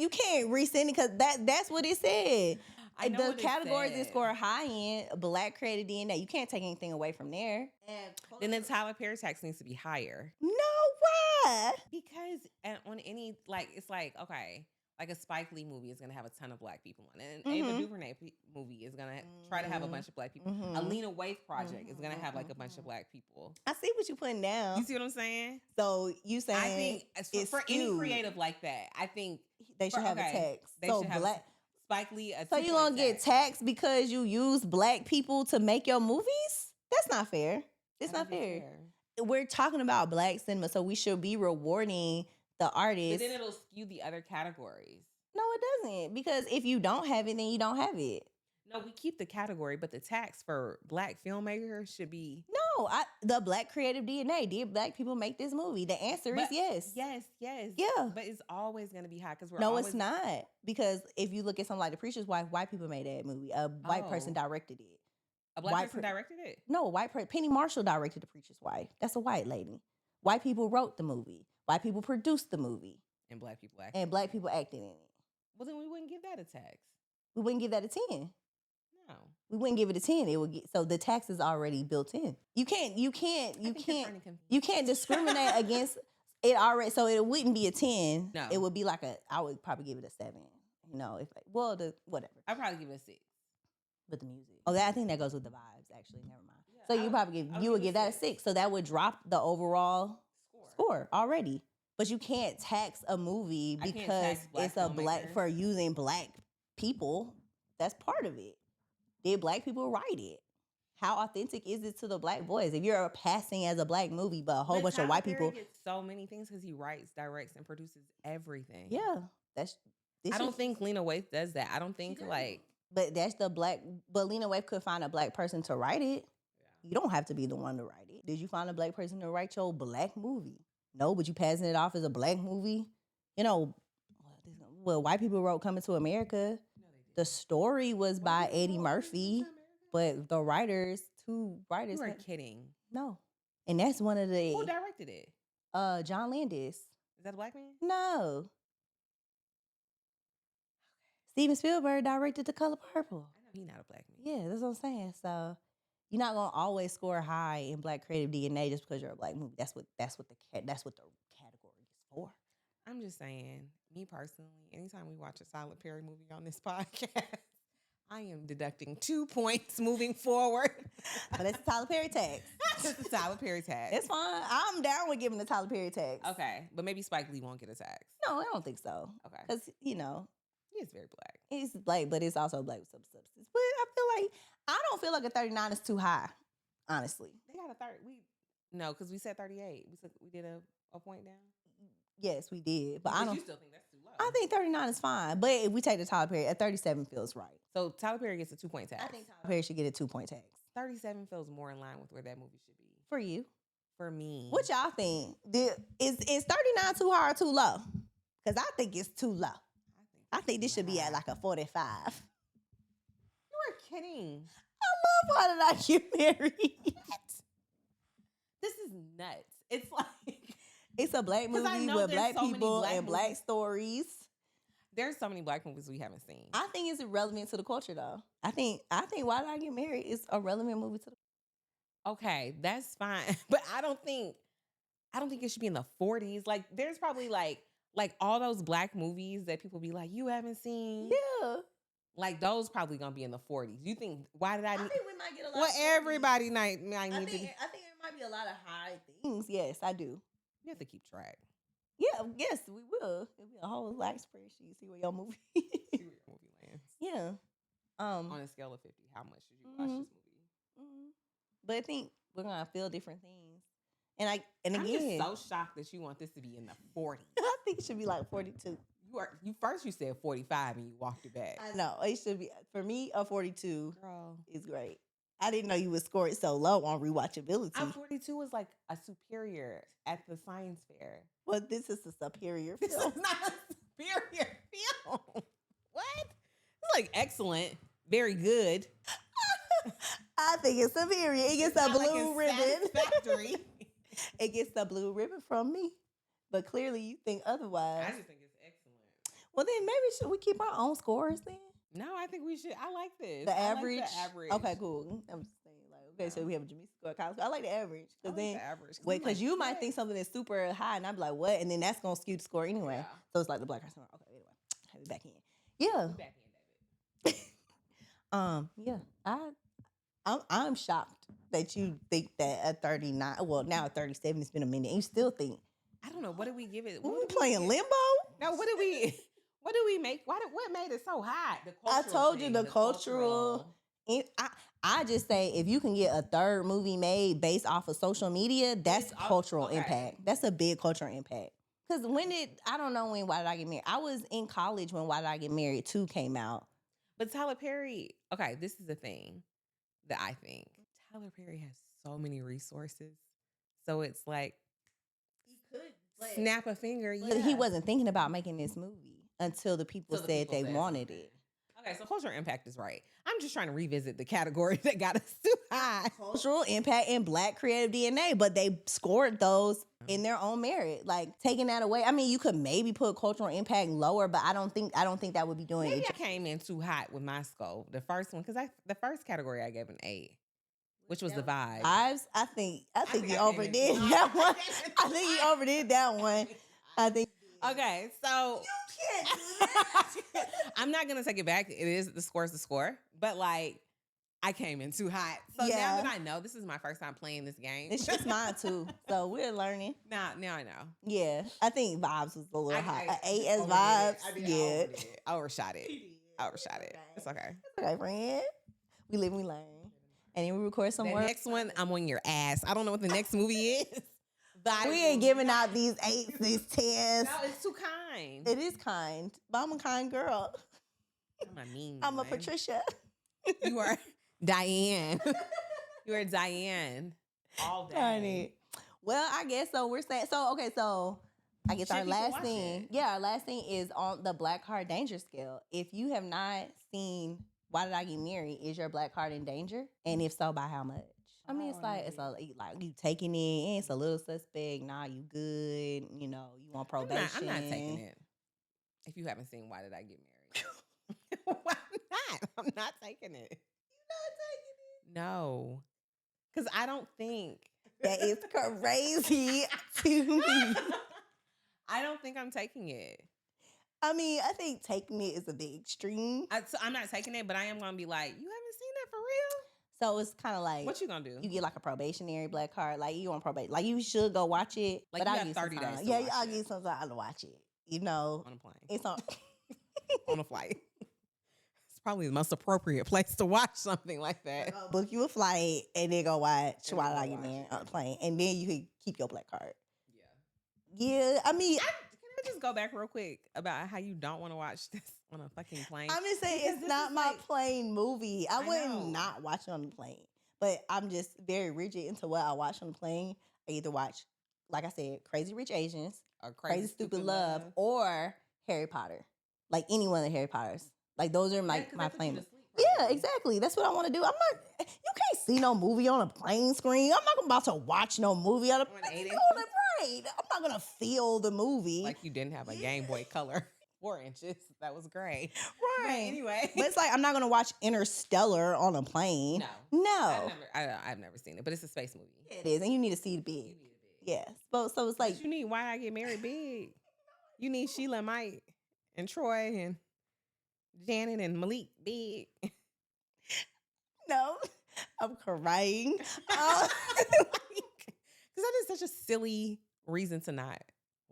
Speaker 1: can't resend it because that's what it said.
Speaker 2: I know
Speaker 1: The
Speaker 2: what it
Speaker 1: categories that
Speaker 2: said.
Speaker 1: score high in Black created DNA. You can't take anything away from there.
Speaker 2: Then the Tyler Perry tax needs to be higher.
Speaker 1: No, why?
Speaker 2: Because on any, like, it's like, okay, like a Spike Lee movie is going to have a ton of Black people in it. And Ava DuVernay movie is going to try to have a bunch of Black people. A Lena Waithe project is going to have like a bunch of Black people.
Speaker 1: I see what you're putting down.
Speaker 2: You see what I'm saying?
Speaker 1: So you saying
Speaker 2: I think
Speaker 1: it's
Speaker 2: for any
Speaker 1: skewed.
Speaker 2: creative like that, I think
Speaker 1: They should have a tax.
Speaker 2: they
Speaker 1: So
Speaker 2: should have
Speaker 1: Black.
Speaker 2: Spike Lee.
Speaker 1: So you gonna get taxed because you use Black people to make your movies? That's not fair. It's not fair. We're talking about Black cinema, so we should be rewarding the
Speaker 2: But
Speaker 1: artists.
Speaker 2: then it'll skew the other categories.
Speaker 1: No, it doesn't. Because if you don't have it, then you don't have it.
Speaker 2: No, we keep the category, but the tax for Black filmmakers should be
Speaker 1: No, the Black creative DNA. Did Black people make this movie? The answer is yes.
Speaker 2: Yes, yes.
Speaker 1: Yeah.
Speaker 2: But it's always going to be high because we're
Speaker 1: No,
Speaker 2: always,
Speaker 1: it's not. Because if you look at something like The Preacher's Wife, white people made that movie. A white person
Speaker 2: Oh.
Speaker 1: directed it.
Speaker 2: a Black
Speaker 1: white
Speaker 2: person directed it.
Speaker 1: No, Penny Marshall directed The Preacher's Wife. That's a white lady. White people wrote the movie. White people produced the movie.
Speaker 2: And Black people act.
Speaker 1: And Black people acted in it.
Speaker 2: Well, then we wouldn't give that a tax.
Speaker 1: We wouldn't give that a 10.
Speaker 2: No.
Speaker 1: We wouldn't give it a 10. It would get, so the tax is already built in. You can't discriminate against it already. So it wouldn't be a 10.
Speaker 2: No.
Speaker 1: It would be like I would probably give it a 7. You know, whatever.
Speaker 2: I'd probably give it a 6.
Speaker 1: With the music. Oh, I think that goes with the vibes, actually. Never mind.
Speaker 2: Yeah,
Speaker 1: So you would give that a 6. So that would drop the overall score already. But you can't tax a movie
Speaker 2: I can't
Speaker 1: because
Speaker 2: tax Black
Speaker 1: it's a Black
Speaker 2: filmmakers.
Speaker 1: for using Black people. That's part of it. Did Black people write it? How authentic is it to the Black voice? If you're passing as a Black movie, but a whole bunch of white people.
Speaker 2: Tyler Perry gets so many things because he writes, directs, and produces everything.
Speaker 1: Yeah.
Speaker 2: I don't think Lena Waithe does that. I don't think like.
Speaker 1: But that's the Black. But Lena Waithe could find a Black person to write it.
Speaker 2: Yeah.
Speaker 1: You don't have to be the one to write it. Did you find a Black person to write your Black movie? No, but you passing it off as a Black movie. You know, well, white people wrote Coming to America.
Speaker 2: No, they
Speaker 1: The story was by Eddie Murphy, but the two writers.
Speaker 2: You are kidding.
Speaker 1: No. And that's one of the
Speaker 2: Who directed it?
Speaker 1: John Landis.
Speaker 2: Is that a Black man?
Speaker 1: No. Steven Spielberg directed The Color Purple.
Speaker 2: I know he's not a Black man.
Speaker 1: Yeah, that's what I'm saying. So you're not gonna always score high in Black creative DNA just because you're a Black movie. That's what the category is for.
Speaker 2: I'm just saying, me personally, anytime we watch a Tyler Perry movie on this podcast, I am deducting 2 points moving forward.
Speaker 1: But it's a Tyler Perry tax.
Speaker 2: It's a Tyler Perry tax.
Speaker 1: It's fine. I'm down with giving the Tyler Perry tax.
Speaker 2: Okay, but maybe Spike Lee won't get a tax.
Speaker 1: No, I don't think so.
Speaker 2: Okay,
Speaker 1: Because
Speaker 2: he is very Black.
Speaker 1: he's Black, but it's also Black with some substance. But I don't feel like a 39 is too high. Honestly.
Speaker 2: They got a third. No, because we said 38. We did a point down.
Speaker 1: Yes, we did. But
Speaker 2: Because
Speaker 1: I don't.
Speaker 2: You still think that's too low?
Speaker 1: I think 39 is fine. But if we take the Tyler Perry, a 37 feels right.
Speaker 2: So Tyler Perry gets a 2-point tax.
Speaker 1: I think Tyler Perry should get a 2-point tax.
Speaker 2: 37 feels more in line with where that movie should be.
Speaker 1: For you.
Speaker 2: For me.
Speaker 1: What y'all think? Is 39 too high or too low? Because I think it's too low. I think this should be at like a 45.
Speaker 2: You are kidding.
Speaker 1: Why did I get married?
Speaker 2: This is nuts. It's like
Speaker 1: It's a Black
Speaker 2: 'Cause I
Speaker 1: movie
Speaker 2: know
Speaker 1: with
Speaker 2: there's
Speaker 1: Black
Speaker 2: so many
Speaker 1: people
Speaker 2: Black
Speaker 1: and Black
Speaker 2: movies.
Speaker 1: stories.
Speaker 2: there's so many Black movies we haven't seen.
Speaker 1: I think it's irrelevant to the culture, though. I think Why Did I Get Married is a relevant movie to the
Speaker 2: Okay, that's fine. But I don't think it should be in the 40s. Like there's probably like all those Black movies that people be like, you haven't seen.
Speaker 1: Yeah.
Speaker 2: Like those probably gonna be in the 40s. You think why did I need
Speaker 1: think we might get a lot
Speaker 2: well
Speaker 1: of
Speaker 2: everybody might
Speaker 1: I
Speaker 2: need
Speaker 1: think
Speaker 2: to
Speaker 1: there might be a lot of high things. Yes, I do.
Speaker 2: You have to keep track.
Speaker 1: Yeah, yes, we will. It'll be a whole like spreadsheet. See where your movie.
Speaker 2: See where your movie lands.
Speaker 1: Yeah.
Speaker 2: On a scale of 50, how much did you watch this movie?
Speaker 1: But I think we're gonna feel different things. And
Speaker 2: I'm
Speaker 1: again,
Speaker 2: just so shocked that you want this to be in the 40s.
Speaker 1: I think it should be like 42.
Speaker 2: You said 45 and you walked it back.
Speaker 1: I know it should be for me. A 42
Speaker 2: Girl,
Speaker 1: is great. I didn't know you would score it so low on rewatchability.
Speaker 2: a 42 was like a superior at the science fair.
Speaker 1: But this is a superior
Speaker 2: This
Speaker 1: film.
Speaker 2: is not a superior film. What? It's like excellent, very good.
Speaker 1: I think it's superior. It gets a blue ribbon.
Speaker 2: Satisfactory.
Speaker 1: It gets the blue ribbon from me. But clearly you think otherwise.
Speaker 2: I just think it's excellent.
Speaker 1: Well, then maybe should we keep our own scores then?
Speaker 2: No, I think we should. I like this.
Speaker 1: The average?
Speaker 2: Like the average.
Speaker 1: Okay, cool. I'm just saying, like, okay, so we have a Jamaica score, college score. I like the average.
Speaker 2: I like
Speaker 1: Then,
Speaker 2: the average.
Speaker 1: wait, because you might think something is super high, and I'm like, what? And then that's going to skew the score anyway.
Speaker 2: Yeah.
Speaker 1: So it's like the black person. Okay, anyway. Have it back in. Yeah.
Speaker 2: Back in, David.
Speaker 1: Yeah. I'm shocked that you think that a 39, well, now a 37, it's been a minute, and you still think.
Speaker 2: I don't know. What did we give it?
Speaker 1: We playing limbo?
Speaker 2: No, what did we make? What made it so hot? The
Speaker 1: I told you
Speaker 2: thing,
Speaker 1: the cultural. I just say if you can get a third movie made based off of social media, that's cultural impact. That's a big cultural impact. Because I don't know Why Did I Get Married? I was in college when Why Did I Get Married 2 came out.
Speaker 2: But Tyler Perry, okay, this is the thing that I think. Tyler Perry has so many resources. So it's like,
Speaker 1: He could
Speaker 2: snap a finger.
Speaker 1: But he wasn't thinking about making this movie until the people said they wanted it.
Speaker 2: Okay, so cultural impact is right. I'm just trying to revisit the category that got us too high.
Speaker 1: Cultural impact and Black creative DNA, but they scored those in their own merit. Like taking that away, I mean, you could maybe put cultural impact lower, but I don't think that would be doing
Speaker 2: Maybe
Speaker 1: it.
Speaker 2: I came in too hot with my scope. The first one, because the first category I gave an 8, which was the vibe.
Speaker 1: Vibes. I think you overdid that one. I think you overdid that one. I think.
Speaker 2: Okay, so
Speaker 1: You can't do that.
Speaker 2: I'm not gonna take it back. It is the score, but like I came in too hot. So
Speaker 1: Yeah.
Speaker 2: now that I know this is my first time playing this game,
Speaker 1: It's just mine too. So we're learning.
Speaker 2: now I know.
Speaker 1: Yeah, I think vibes was a little hot. An 8 as
Speaker 2: overdid
Speaker 1: vibes.
Speaker 2: it.
Speaker 1: Yeah.
Speaker 2: I overshot it. It's okay.
Speaker 1: Okay, friend. We live, we learn. And then we record some
Speaker 2: The
Speaker 1: more.
Speaker 2: next one, I'm on your ass. I don't know what the next movie is. But
Speaker 1: We ain't giving out these 8s, these 10s.
Speaker 2: No, it's too kind.
Speaker 1: It is kind. But I'm a kind girl.
Speaker 2: I'm a mean.
Speaker 1: I'm a
Speaker 2: one.
Speaker 1: Patricia.
Speaker 2: You are Diane. You are Diane. All day.
Speaker 1: Honey. Well, I guess so. We're saying so. Okay, so I guess
Speaker 2: Should
Speaker 1: our
Speaker 2: people
Speaker 1: last
Speaker 2: watch
Speaker 1: thing.
Speaker 2: it?
Speaker 1: Yeah, our last thing is on the black card danger scale. If you have not seen Why Did I Get Married, is your black card in danger? And if so, by how much? I mean, it's like you taking it. It's a little suspect. Nah, you good. You know, you on probation.
Speaker 2: I'm not taking it. If you haven't seen Why Did I Get Married? Why not? I'm not taking it.
Speaker 1: You're not taking it.
Speaker 2: No. Because I don't think.
Speaker 1: That is crazy to me.
Speaker 2: I don't think I'm taking it.
Speaker 1: I mean, I think taking it is a bit extreme.
Speaker 2: So I'm not taking it, but I am going to be like, you haven't seen that for real?
Speaker 1: So it's kind of like
Speaker 2: What you going to do?
Speaker 1: you get like a probationary black card, like you on probation, like you should go watch it.
Speaker 2: Like
Speaker 1: but
Speaker 2: you
Speaker 1: I'll
Speaker 2: have
Speaker 1: give
Speaker 2: 30
Speaker 1: some time.
Speaker 2: days to
Speaker 1: Yeah,
Speaker 2: watch
Speaker 1: I'll
Speaker 2: it.
Speaker 1: give some time to watch it. You know,
Speaker 2: On a plane.
Speaker 1: it's on.
Speaker 2: On a flight. It's probably the most appropriate place to watch something like that.
Speaker 1: Book you a flight and then go watch
Speaker 2: And
Speaker 1: Why
Speaker 2: then
Speaker 1: Did I
Speaker 2: go
Speaker 1: Get
Speaker 2: watch
Speaker 1: Married
Speaker 2: it.
Speaker 1: on a plane, and then you can keep your black card.
Speaker 2: Yeah.
Speaker 1: Yeah, I mean,
Speaker 2: Can I just go back real quick about how you don't want to watch this on a fucking plane?
Speaker 1: I'm just saying
Speaker 2: Because
Speaker 1: it's
Speaker 2: this
Speaker 1: not
Speaker 2: is
Speaker 1: my
Speaker 2: like-
Speaker 1: plane movie. I
Speaker 2: know.
Speaker 1: wouldn't not watch it on the plane, but I'm just very rigid into what I watch on the plane. I either watch, like I said, Crazy Rich Asians,
Speaker 2: Or
Speaker 1: Crazy Stupid Love, or Harry Potter. Like any one of the Harry Potters. Like those are my plane. Yeah, exactly. That's what I want to do. I'm not. You can't see no movie on a plane screen. I'm not about to watch no movie on a
Speaker 2: On an 8-inch
Speaker 1: right. I'm not gonna feel the movie.
Speaker 2: Like you didn't have a Game Boy Color 4 inches. That was great.
Speaker 1: right.
Speaker 2: But anyway.
Speaker 1: But it's like I'm not gonna watch Interstellar on a plane. No.
Speaker 2: I've never seen it, but it's a space movie.
Speaker 1: It is, and you need to see it big. Yes. So it's like
Speaker 2: But you need Why I Get Married big. You need Sheila, Mike, and Troy, and Janet, and Malik big.
Speaker 1: no. I'm crying.
Speaker 2: Because that is such a silly reason to not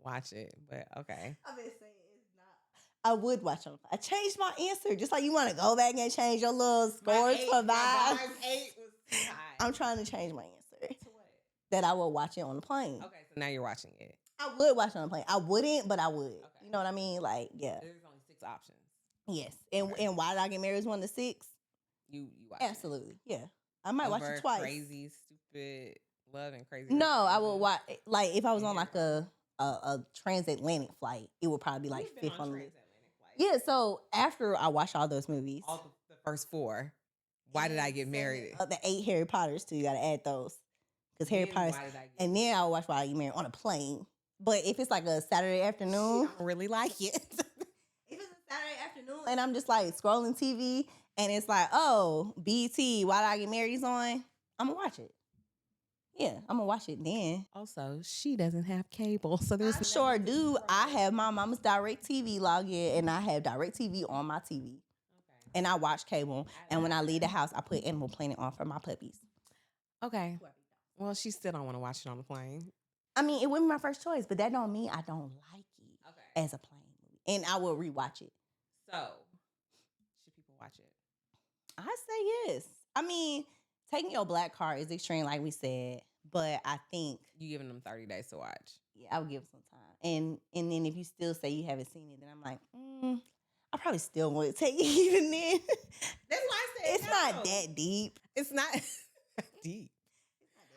Speaker 2: watch it, but okay.
Speaker 1: I've been saying it's not. I would watch on. I changed my answer, just like you want to go back and change your little scores for
Speaker 2: my
Speaker 1: vibes.
Speaker 2: 8 was too high.
Speaker 1: I'm trying to change my answer
Speaker 2: To what?
Speaker 1: that I will watch it on the plane.
Speaker 2: Okay, so now you're watching it.
Speaker 1: I would watch it on the plane. I wouldn't, but I would.
Speaker 2: Okay.
Speaker 1: You know what I mean? Like, yeah.
Speaker 2: There's only 6 options.
Speaker 1: Yes. And Why Did I Get Married is one of the 6.
Speaker 2: You watch
Speaker 1: Absolutely. Yeah. I might watch
Speaker 2: Over
Speaker 1: it twice.
Speaker 2: Crazy, Stupid Love and Crazy.
Speaker 1: No, I will watch. Like, if I was on like a transatlantic flight, it would probably be like
Speaker 2: You've been
Speaker 1: 5th
Speaker 2: on
Speaker 1: on the list.
Speaker 2: transatlantic flights.
Speaker 1: Yeah. So after I watch all those movies,
Speaker 2: All the first 4. Why Did I Get Married?
Speaker 1: The 8 Harry Potters too. You got to add those because Harry
Speaker 2: Then
Speaker 1: Potter's.
Speaker 2: Why Did I Get
Speaker 1: And then I'll watch Why Did I Get Married on a plane. But if it's like a Saturday afternoon,
Speaker 2: I don't really like it.
Speaker 1: if it's a Saturday afternoon and I'm just like scrolling TV and it's like, oh, BT, Why Did I Get Married is on, I'm gonna watch it. Yeah, I'm gonna watch it then.
Speaker 2: Also, she doesn't have cable, so there's
Speaker 1: I sure do. I have my mama's DirecTV login and I have DirecTV on my TV.
Speaker 2: Okay.
Speaker 1: And I watch cable. And when I leave the house, I put Animal Planet on for my puppies.
Speaker 2: Okay. Well, she still don't want to watch it on the plane.
Speaker 1: I mean, it wouldn't be my first choice, but that don't mean I don't like it
Speaker 2: Okay.
Speaker 1: as a plane movie. And I will rewatch it.
Speaker 2: So, should people watch it?
Speaker 1: I say yes. I mean, taking your black card is extreme, like we said, but I think
Speaker 2: You giving them 30 days to watch.
Speaker 1: yeah, I would give it some time. And then if you still say you haven't seen it, then I'm like, I probably still want to take it even then.
Speaker 2: That's why I said
Speaker 1: It's not that deep.
Speaker 2: It's not deep.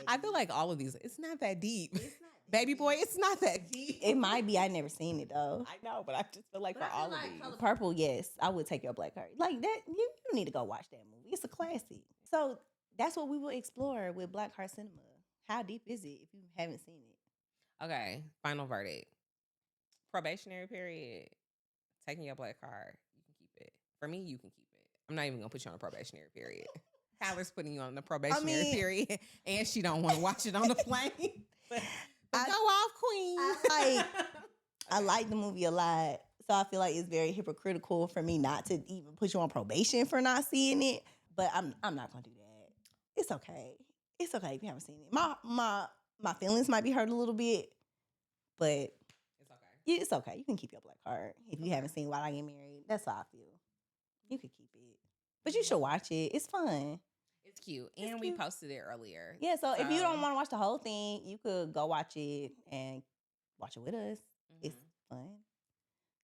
Speaker 2: I feel like all of these, it's not that deep.
Speaker 1: It's not
Speaker 2: Baby boy, it's not that deep.
Speaker 1: It might be. I never seen it though.
Speaker 2: I know, but I just feel like
Speaker 1: But
Speaker 2: for
Speaker 1: I feel
Speaker 2: all
Speaker 1: like
Speaker 2: of these.
Speaker 1: Color Purple, yes, I would take your black card. Like that, you need to go watch that movie. It's a classic. So that's what we will explore with Black Card Cinema. How deep is it if you haven't seen it?
Speaker 2: Okay, final verdict. Probationary period. Taking your black card. You can keep it. For me, you can keep it. I'm not even gonna put you on a probationary period. Tyler's putting you on the probationary period, and she don't want to watch it on the plane. But go off, queen.
Speaker 1: I like the movie a lot, so I feel like it's very hypocritical for me not to even put you on probation for not seeing it. But I'm not gonna do that. It's okay. It's okay if you haven't seen it. My feelings might be hurt a little bit, but
Speaker 2: It's okay.
Speaker 1: yeah, it's okay. You can keep your black card if you haven't seen Why Did I Get Married. That's how I feel. You could keep it, but you should watch it. It's fun.
Speaker 2: It's cute,
Speaker 1: It's
Speaker 2: and
Speaker 1: cute.
Speaker 2: we posted it earlier.
Speaker 1: Yeah. So if you don't want to watch the whole thing, you could go watch it and watch it with us. It's fun.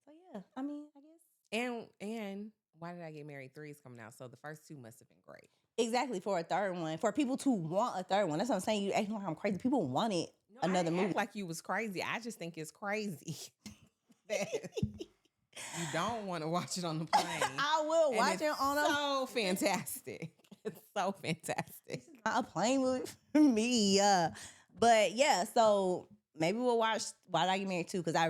Speaker 1: So yeah, I mean, I guess.
Speaker 2: And Why Did I Get Married 3 is coming out, so the first 2 must have been great.
Speaker 1: Exactly, for a third one. For people to want a third one. That's what I'm saying. You acting like I'm crazy. People want it.
Speaker 2: No,
Speaker 1: Another
Speaker 2: I didn't
Speaker 1: movie.
Speaker 2: act like you was crazy. I just think it's crazy that you don't want to watch it on the plane.
Speaker 1: I will
Speaker 2: And
Speaker 1: watch
Speaker 2: it's
Speaker 1: it on a
Speaker 2: so fantastic. It's so fantastic.
Speaker 1: not a plane movie for me. But yeah, so maybe we'll watch Why Did I Get Married 2 because I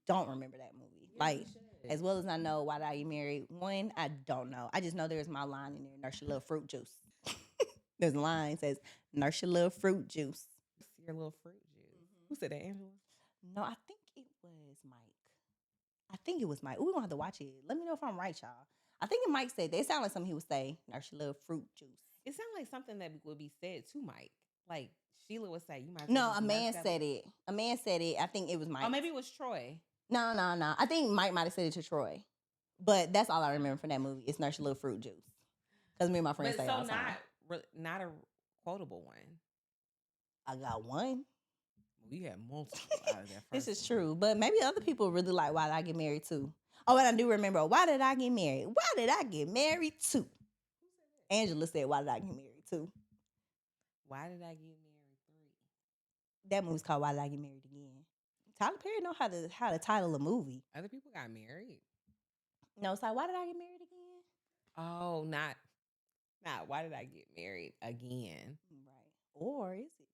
Speaker 1: don't remember that movie. Like, as well as I know Why Did I Get Married 1, I don't know. I just know there's my line in there, Nurse Your Little Fruit Juice. There's a line that says, Nurse Your Little Fruit Juice.
Speaker 2: Your little fruit juice. Who said that, Angela?
Speaker 1: No, I think it was Mike. We're going to have to watch it. Let me know if I'm right, y'all. I think Mike said that. It sounded like something he would say, Nurse Your Little Fruit Juice.
Speaker 2: It sounded like something that would be said to Mike. Like Sheila would say, you might.
Speaker 1: No, a man said it. A man said it. I think it was Mike.
Speaker 2: Oh, maybe it was Troy.
Speaker 1: No. I think Mike might have said it to Troy. But that's all I remember from that movie. It's Nurse Your Little Fruit Juice. Because me and my friends say it all the time.
Speaker 2: Not a quotable one.
Speaker 1: I got one.
Speaker 2: We had multiple out of that
Speaker 1: This
Speaker 2: first
Speaker 1: is true. But maybe other people really like Why Did I Get Married Too. Oh, and I do remember, Why Did I Get Married? Why Did I Get Married Too? Angela said, Why Did I Get Married Too?
Speaker 2: Why Did I Get Married 3?
Speaker 1: That movie's called Why Did I Get Married Again? Tyler Perry know how to title a movie.
Speaker 2: Other people got married.
Speaker 1: No, it's like, Why Did I Get Married Again?
Speaker 2: Oh, not Why Did I Get Married Again?
Speaker 1: Right. Or is it?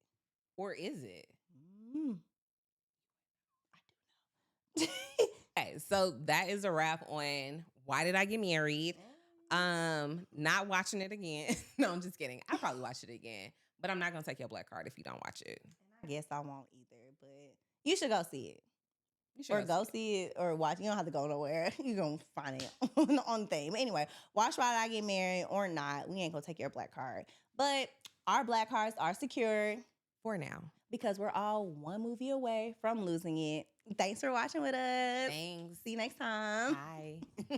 Speaker 2: Or is it?
Speaker 1: I do know.
Speaker 2: Okay, so that is a wrap on Why Did I Get Married? Not watching it again. No, I'm just kidding. I'll probably watch it again. But I'm not gonna take your black card if you don't watch it.
Speaker 1: I guess I won't either, but you should go see it.
Speaker 2: You should
Speaker 1: Or go see it or watch. You don't have to go nowhere. You're going to find it on the thing. But anyway, watch Why Did I Get Married or not. We ain't going to take your black card. But our black cards are secured.
Speaker 2: For now.
Speaker 1: because we're all one movie away from losing it. Thanks for watching with us.
Speaker 2: Thanks.
Speaker 1: See you next time.
Speaker 2: Bye.